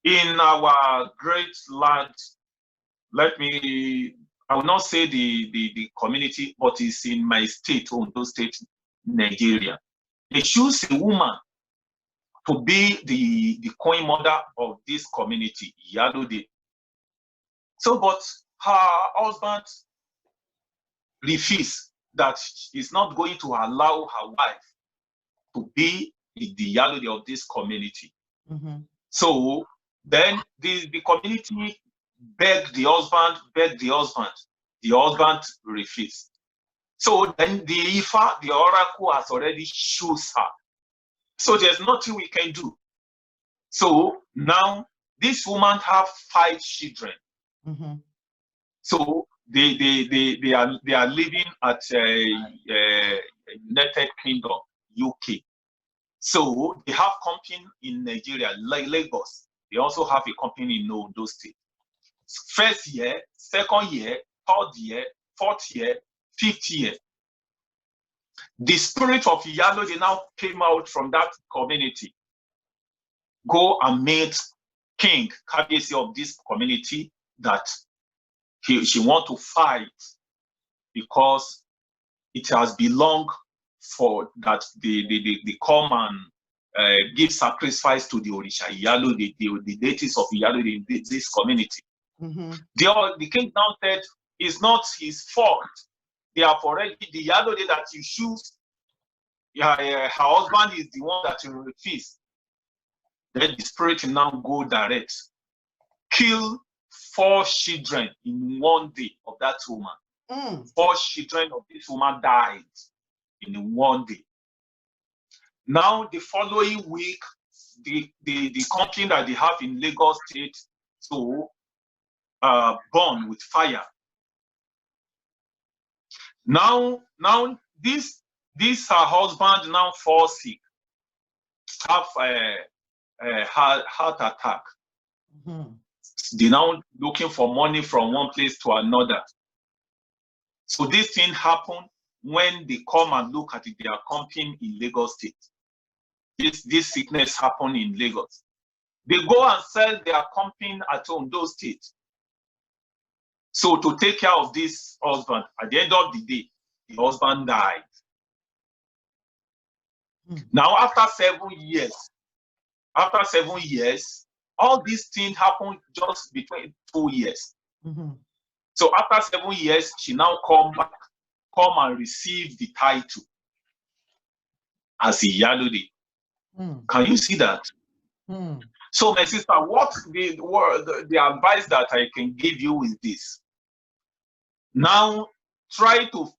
In our great land, I will not say the community, but it's in my state, Ondo State, Nigeria. They choose a woman to be the coin mother of this community, Iyalode. So, but her husband refused, that is not going to allow her wife to be the Iyalode of this community. So then the community begged the husband. The husband refused. So then the Ifa, the oracle, has already chosen her. So there's nothing we can do. So now this woman have 5 children. So they are living at United Kingdom, UK. So they have company in Nigeria, like Lagos. They also have a company in Ondo State. First year, second year, third year, fourth year, fifth year. The spirit of Iyalode now came out from that community. Go and meet King Kabiyesi of this community, that she want to fight because it has belonged for that they come and give sacrifice to the Orisha Iyalode, the deities of Iyalode in this community. The king now said it's not his fault. they have already, the Iyalode that you choose, her husband is the one that you refuse. Then the spirit now go direct, kill 4 children in one day of that woman. 4 children of this woman died in one day. Now the following week, the company that they have in Lagos State so burn with fire. Now this her husband now falls sick, have a heart attack. They now looking for money from one place to another. So this thing happened when they come and look at their company in Lagos State. This sickness happened in Lagos. They go and sell their company at Ondo State. So to take care of this husband, at the end of the day, the husband died. Now after 7 years, all these things happened just between 2 years. So after 7 years, she now come and receive the title as Iyalode. Can you see that? So my sister, what the advice that I can give you is this. Now try to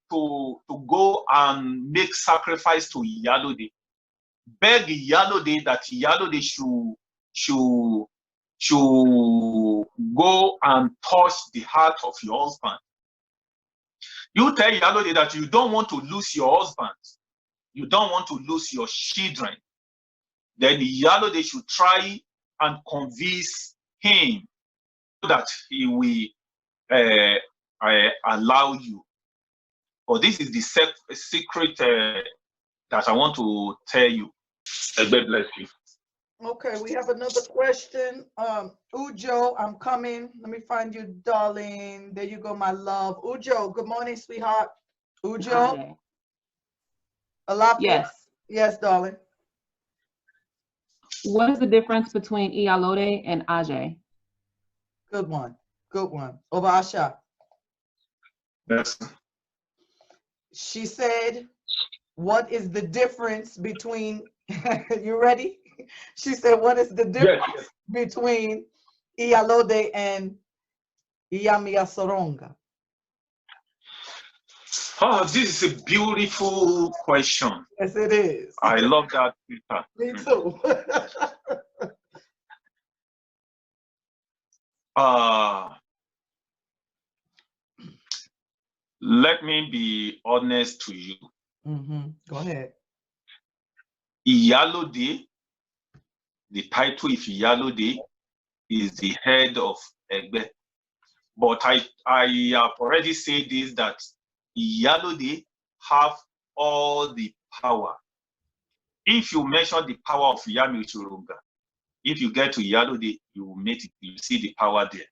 go and make sacrifice to Iyalode. Beg Iyalode that Iyalode should go and touch the heart of your husband. You tell Iyalode that you don't want to lose your husband. You don't want to lose your children. Then Iyalode should try and convince him so that he will allow you. But this is the secret that I want to tell you. God bless you. Okay, we have another question. Ujo, I'm coming. Let me find you, darling. There you go, my love. Ujo, good morning, sweetheart. Ujo? Alapia? Yes. Yes, darling. What is the difference between Iyalode and Ajay? Good one. Good one. Oba Asa. Yes. She said, what is the difference between, you ready? She said, what is the difference between Iyalode and Iyamia Soronga? Oh, this is a beautiful question. Yes, it is. I love that. Me too. Let me be honest to you. Go ahead. Iyalode, the title of Iyalode is the head of Egbe. But I have already said this, that Iyalode have all the power. If you mention the power of Iyami Uchurunga, if you get to Iyalode, you meet it, you see the power there.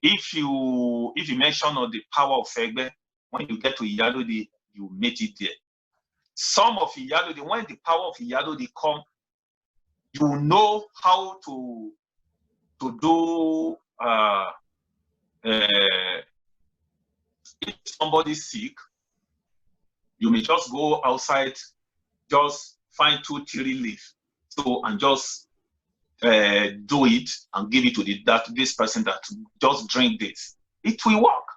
If you mention the power of Egbe, when you get to Iyalode, you meet it there. Some of Iyalode, when the power of Iyalode come, you know how to do if somebody's sick, you may just go outside, just find 2-3 leaves, and just do it and give it to this person that just drink this. It will work.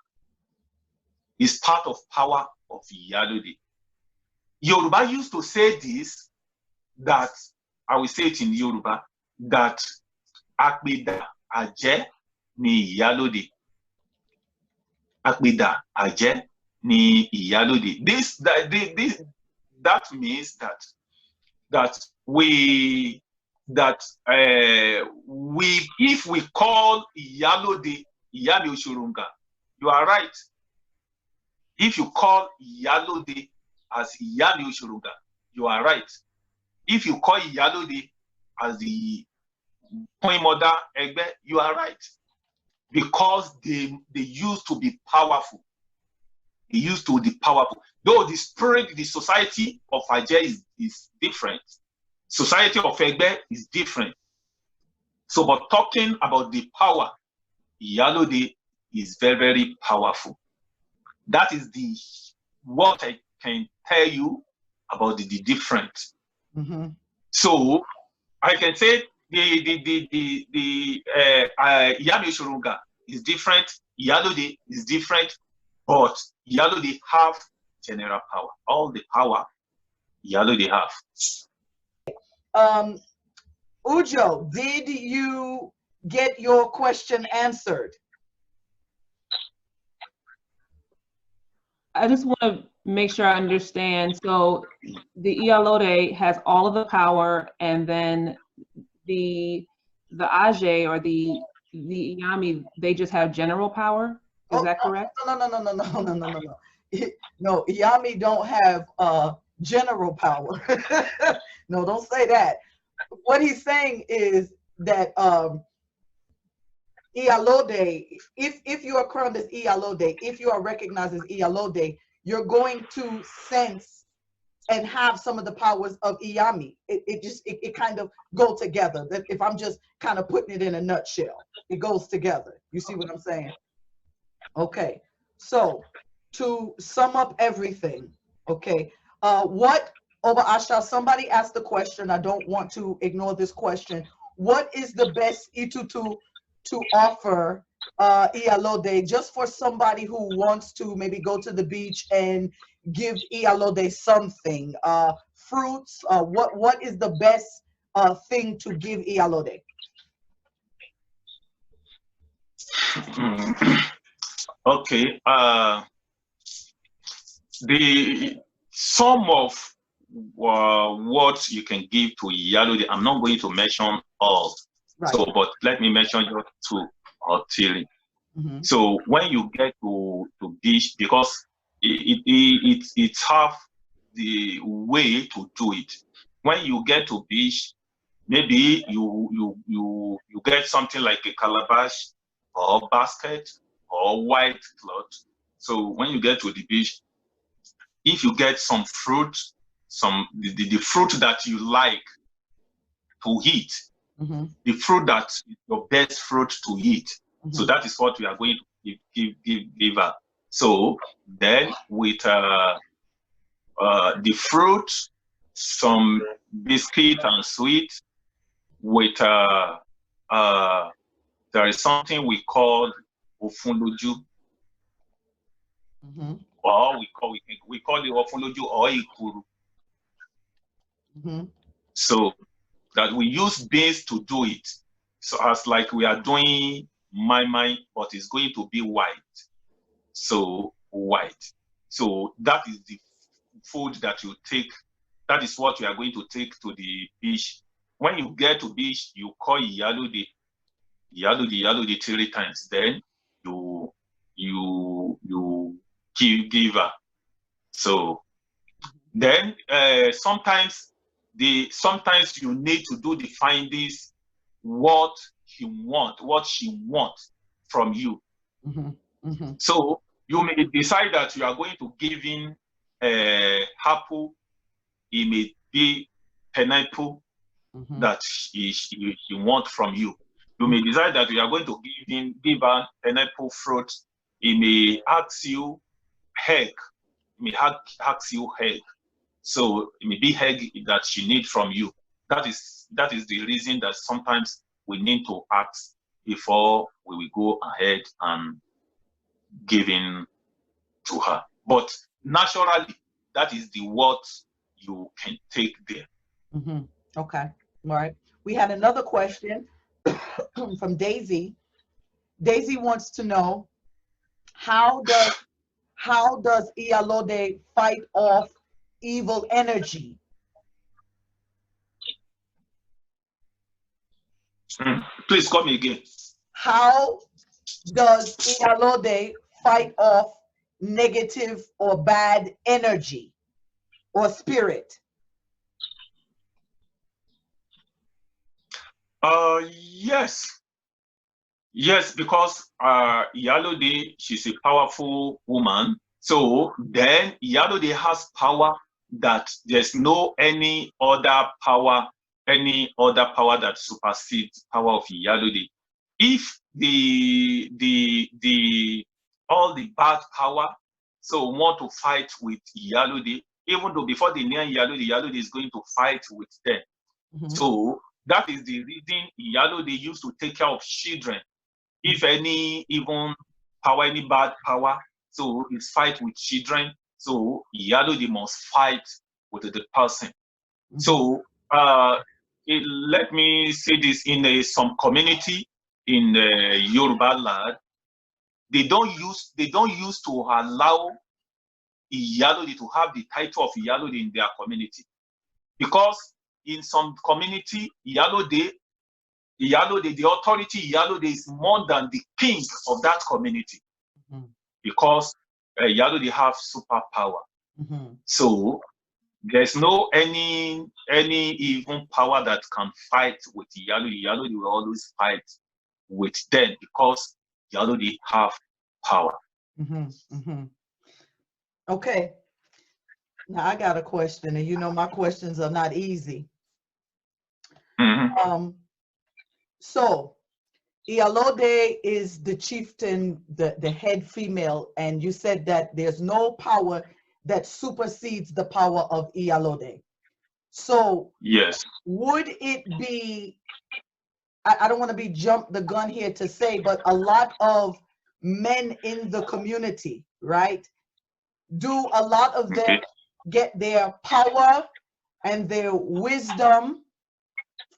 It's part of power of Iyalode. Yoruba used to say this, that I will say it in Yoruba, that Akbida Aje ni Iyalode. Akbida Aje ni Iyalode. That means if we call Iyalode Iyami Oshorunga, you are right. If you call Iyalode as Iyami Oshorunga, you are right. If you call Iyalode as the Queen Mother Egbe, you are right. Because they used to be powerful. They used to be powerful. Though the spirit, the society of Ajay is different. Society of Egbe is different. So, but talking about the power, Iyalode is very, very powerful. That is the what I can tell you about the difference. So I can say the Iyami Shurunga is different, Iyalode is different, but Iyalode have general power. All the power Iyalode have. Ujo, did you get your question answered? I just want to make sure I understand. So the Iyalode has all of the power, and then the Aje or the Iyami, they just have general power. Is that correct? No. No, Iyami don't have general power. No, don't say that. What he's saying is that Iyalode, if you are crowned as Iyalode, if you are recognized as Iyalode, you're going to sense and have some of the powers of Iyami. It kind of go together. That if I'm just kind of putting it in a nutshell, it goes together. You see what I'm saying? Okay. So to sum up everything, okay, what Oba Asa, somebody asked the question. I don't want to ignore this question. What is the best itutu to offer Iyalode, just for somebody who wants to maybe go to the beach and give Iyalode something, fruits? What is the best thing to give Iyalode? Okay. The sum of what you can give to Iyalode, I'm not going to mention all. Right. So, but let me mention just 2 or 3. So when you get to beach, because it's half the way to do it. When you get to beach, maybe you get something like a calabash or basket or white cloth. So when you get to the beach, if you get some fruit, the fruit that you like to eat, the fruit that is your best fruit to eat. So that is what we are going to give her. So then with the fruit, some biscuit and sweet, with there is something we call ofunloju, or we call it ofunloju or ikuru. So that we use beans to do it. So as like we are doing my, but it's going to be white. So white. So that is the food that you take. That is what you are going to take to the beach. When you get to beach, you call Iyalode 3 times. Then you give her. So then sometimes you need to do the findings what she wants from you. So you may decide that you are going to give in apple. It may be pineapple that she wants from you. You may decide that you are going to give her pineapple fruit. It may ask you egg. It may ask you egg. So it may be egg that she needs from you. That is the reason that sometimes we need to ask before we will go ahead and give in to her. But naturally, that is the what you can take there. Okay. All right. We had another question from Daisy. Daisy wants to know, how does Iyalode fight off evil energy? Please call me again. How does Iyalode fight off negative or bad energy or spirit? Yes, because Iyalode, she's a powerful woman. So then Iyalode has power that there's no any other power that supersedes power of Iyalode. If all the bad power so want to fight with Iyalode, even though before they near Iyalode, Iyalode is going to fight with them. So that is the reason Iyalode used to take care of children. If any even power, any bad power, so it's fight with children. So Iyalode must fight with the person. So let me say this, in some community in Yoruba land, they don't use to allow Iyalode to have the title of Iyalode in their community, because in some community Iyalode, the authority Iyalode is more than the king of that community, because Iyalode have superpower. So there's no any even power that can fight with Iyalode. Iyalode will always fight with them because Iyalode have power. Okay. Now I got a question, and you know my questions are not easy. So Iyalode is the chieftain, the head female, and you said that there's no power that supersedes the power of Iyalode. So yes, would it be, I don't want to be jump the gun here to say, but a lot of men in the community, right? Do a lot of them get their power and their wisdom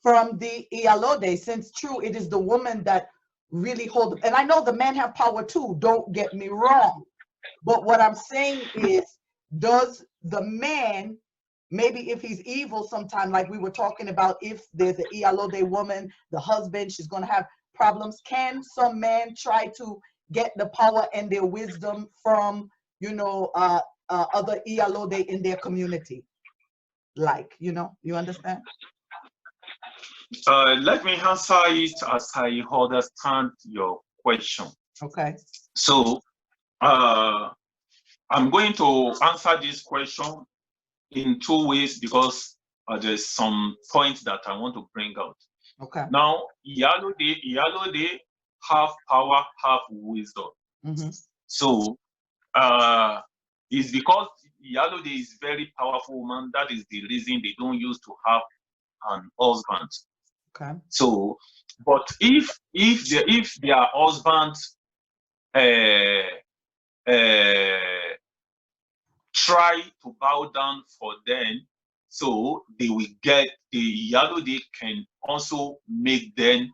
from the Iyalode, since true, it is the woman that really hold, and I know the men have power too, don't get me wrong. But what I'm saying is, does the man, maybe if he's evil sometime, like we were talking about, if there's an Iyalode woman, the husband, she's going to have problems, can some man try to get the power and their wisdom from, you know, other Iyalode in their community? Like, you know, you understand? Let me answer it as I understand your question. Okay. So I'm going to answer this question in two ways, because there's some points that I want to bring out. Okay. Now, Iyalode have power, have wisdom. So it's because Iyalode is very powerful woman. That is the reason they don't use to have an husband. Okay. So, but if their husband try to bow down for them, so they will get, the Iyalode can also make them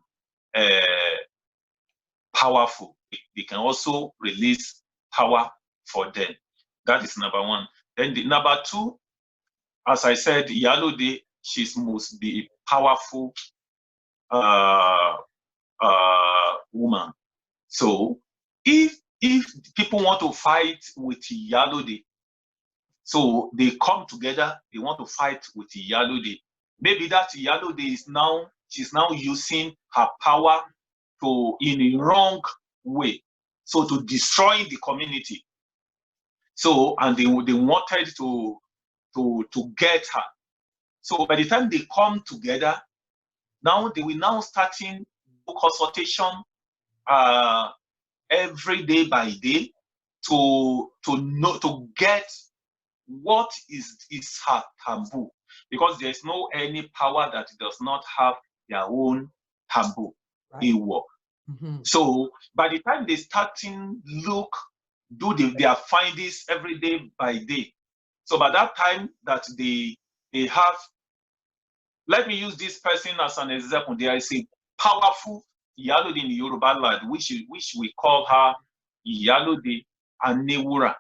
powerful. They can also release power for them. That is number one. Then the number two, as I said, Iyalode, she must be a powerful woman. So if people want to fight with Iyalode, so they come together, they want to fight with Iyalode. Maybe that Iyalode she's now using her power in a wrong way, so to destroy the community. So, and they wanted to get her. So by the time they come together, now they will now starting consultation every day by day to get what is her taboo, because there's no any power that does not have their own taboo. Right. Work. So by the time they starting do their findings every day by day. So by that time that they have, let me use this person as an example. There is a powerful Iyalode in the Yoruba land, which we call her Iyalode Anewura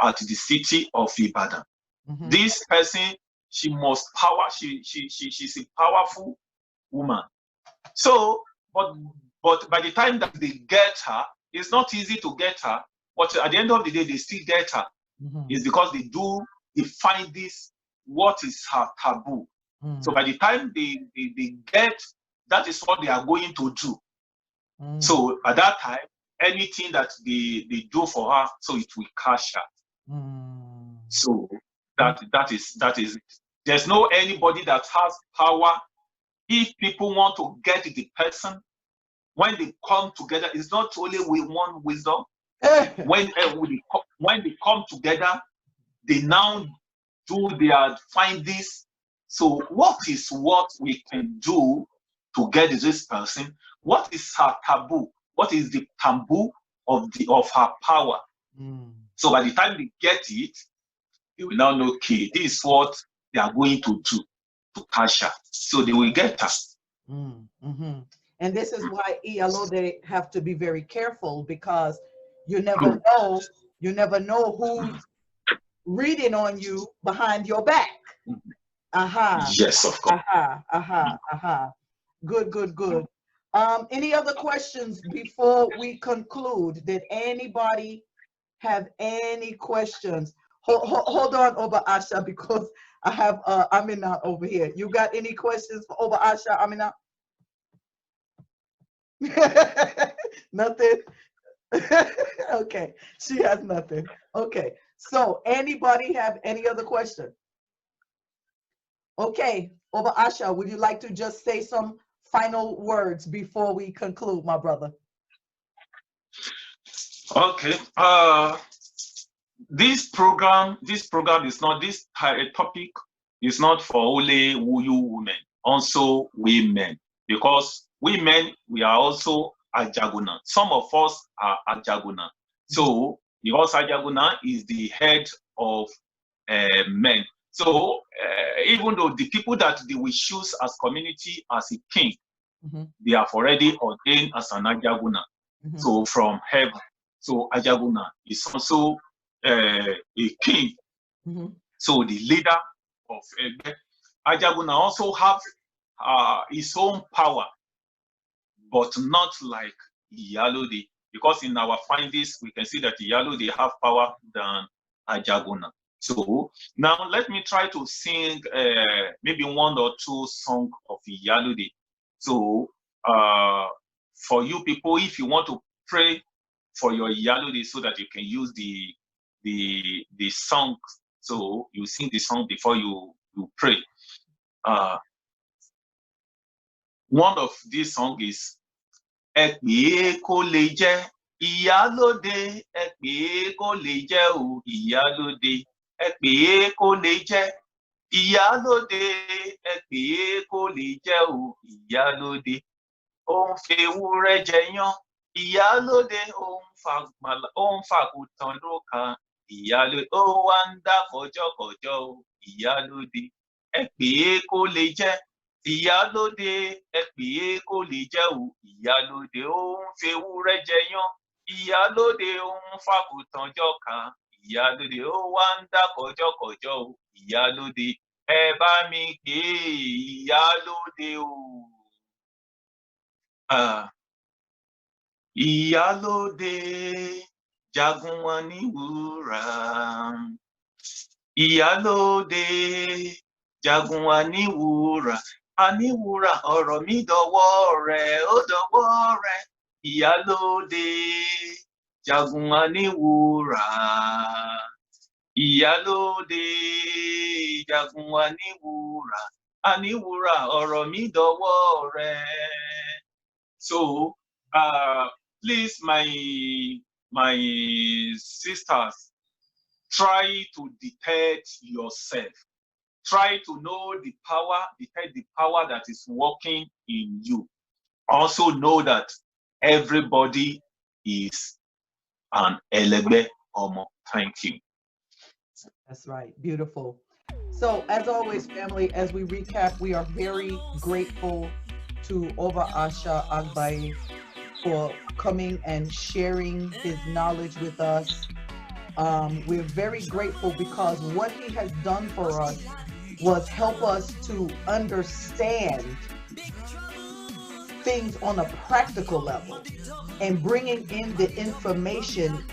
at the city of Ibadan. This person, she's a powerful woman. So, but by the time that they get her, it's not easy to get her. But at the end of the day, they still get her. It's because they find this, what is her taboo. So by the time they get, that is what they are going to do. So at that time, anything that they do for her, so it will catch her. So that is it. There's no anybody that has power. If people want to get the person, when they come together, it's not only with one wisdom. When when they come together, they now do their findings. So what is what we can do to get this person? What is her taboo? What is the taboo of her power? So by the time they get it, they will now know, okay, this is what they are going to do to catch her. So they will get her. And this is why Iyalode have to be very careful, because you never know who's reading on you behind your back. Yes, of course. Good. Any other questions before we conclude? Did anybody have any questions? Hold on, Oba Asa, because I have Amina over here. You got any questions for Oba Asa, Amina? Nothing. Okay, she has nothing. Okay, so anybody have any other question? Okay, Oba Asa, would you like to just say some final words before we conclude, my brother? Okay. This program is not, this topic is not for only you women, also women, because women, we are also Ajaguna. Some of us are Ajaguna. So because Ajaguna is the head of men. So even though the people that they will choose as community as a king, they have already ordained as an Ajaguna. So from heaven. So Ajaguna is also a king. So the leader of Egbe. Ajaguna also have his own power, but not like Iyalode, because in our findings we can see that Iyalode have power than Ajaguna. So now let me try to sing maybe one or two songs of Iyalode. So for you people, if you want to pray for your Iyalode so that you can use the song, so you sing the song before you pray. One of these songs is Egbe ko le je Iyalode, Egbe ko le je o Iyalode, Egbe ko le je Iyalode, Egbe ko le je o Iyalode. Òun fewúrẹ́ jẹyán, Iyalode òun fàgùntàn lóka, Iyalode ó wá ń dá kọjọ́kọjọ́ o Iyalode. Egbe ko le je Iyalode, Egbe ko le je o Iyalode òun fewúrẹ́ jẹyán, Iyalode òun fàgùntàn jọkà, Iyalode ó wá ń dá kọjọ́kọjọ́ o Iyalode. Ẹ bá mi pè Iyalode o. Iyalode jagun wa ní wúrà. Iyalode jagun wa ní wúrà. A ní wúrà ọ̀rọ̀ mi dọ̀wọ́ rẹ̀, ó dọ̀wọ́ rẹ̀. Iyalode jagun wa ní wúrà. Iyalode jagun wa ní wúrà. A ní wúrà ọ̀rọ̀ mi dọ̀wọ́ rẹ̀. So, please, my sisters, try to detect yourself. Try to know the power, detect the power that is working in you. Also know that everybody is an Egbe Omo. Thank you. That's right. Beautiful. So, as always, family, as we recap, we are very grateful to Oba Asa Egbe for coming and sharing his knowledge with us. We're very grateful because what he has done for us was help us to understand things on a practical level and bringing in the information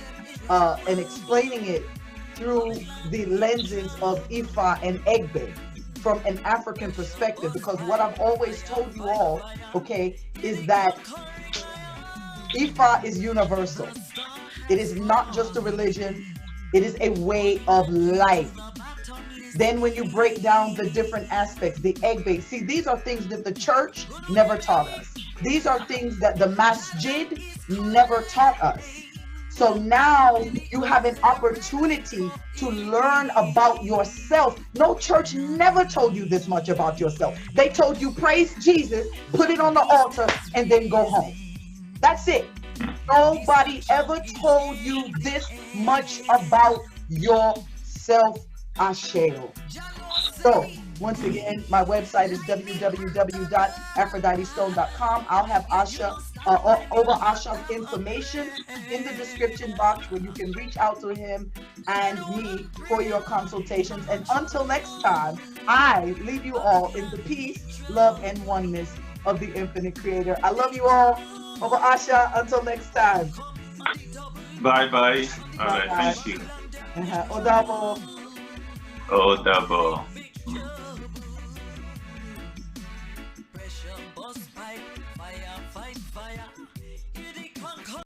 and explaining it through the lenses of Ifa and Egbe from an African perspective. Because what I've always told you all, okay, is that Ifa is universal. It is not just a religion, it is a way of life. Then when you break down the different aspects, the Egbe, see, these are things that the church never taught us. These are things that the masjid never taught us. So now you have an opportunity to learn about yourself. No church never told you this much about yourself. They told you praise Jesus, put it on the altar, and then go home. That's it. Nobody ever told you this much about yourself, Asheo. So once again, my website is www.aphroditestone.com. I'll have Oba Asa's information in the description box where you can reach out to him and me for your consultations. And until next time, I leave you all in the peace, love, and oneness of the infinite creator. I love you all. Oba Asa, until next time. Bye-bye. All right, thank you. Odabo. Odabo.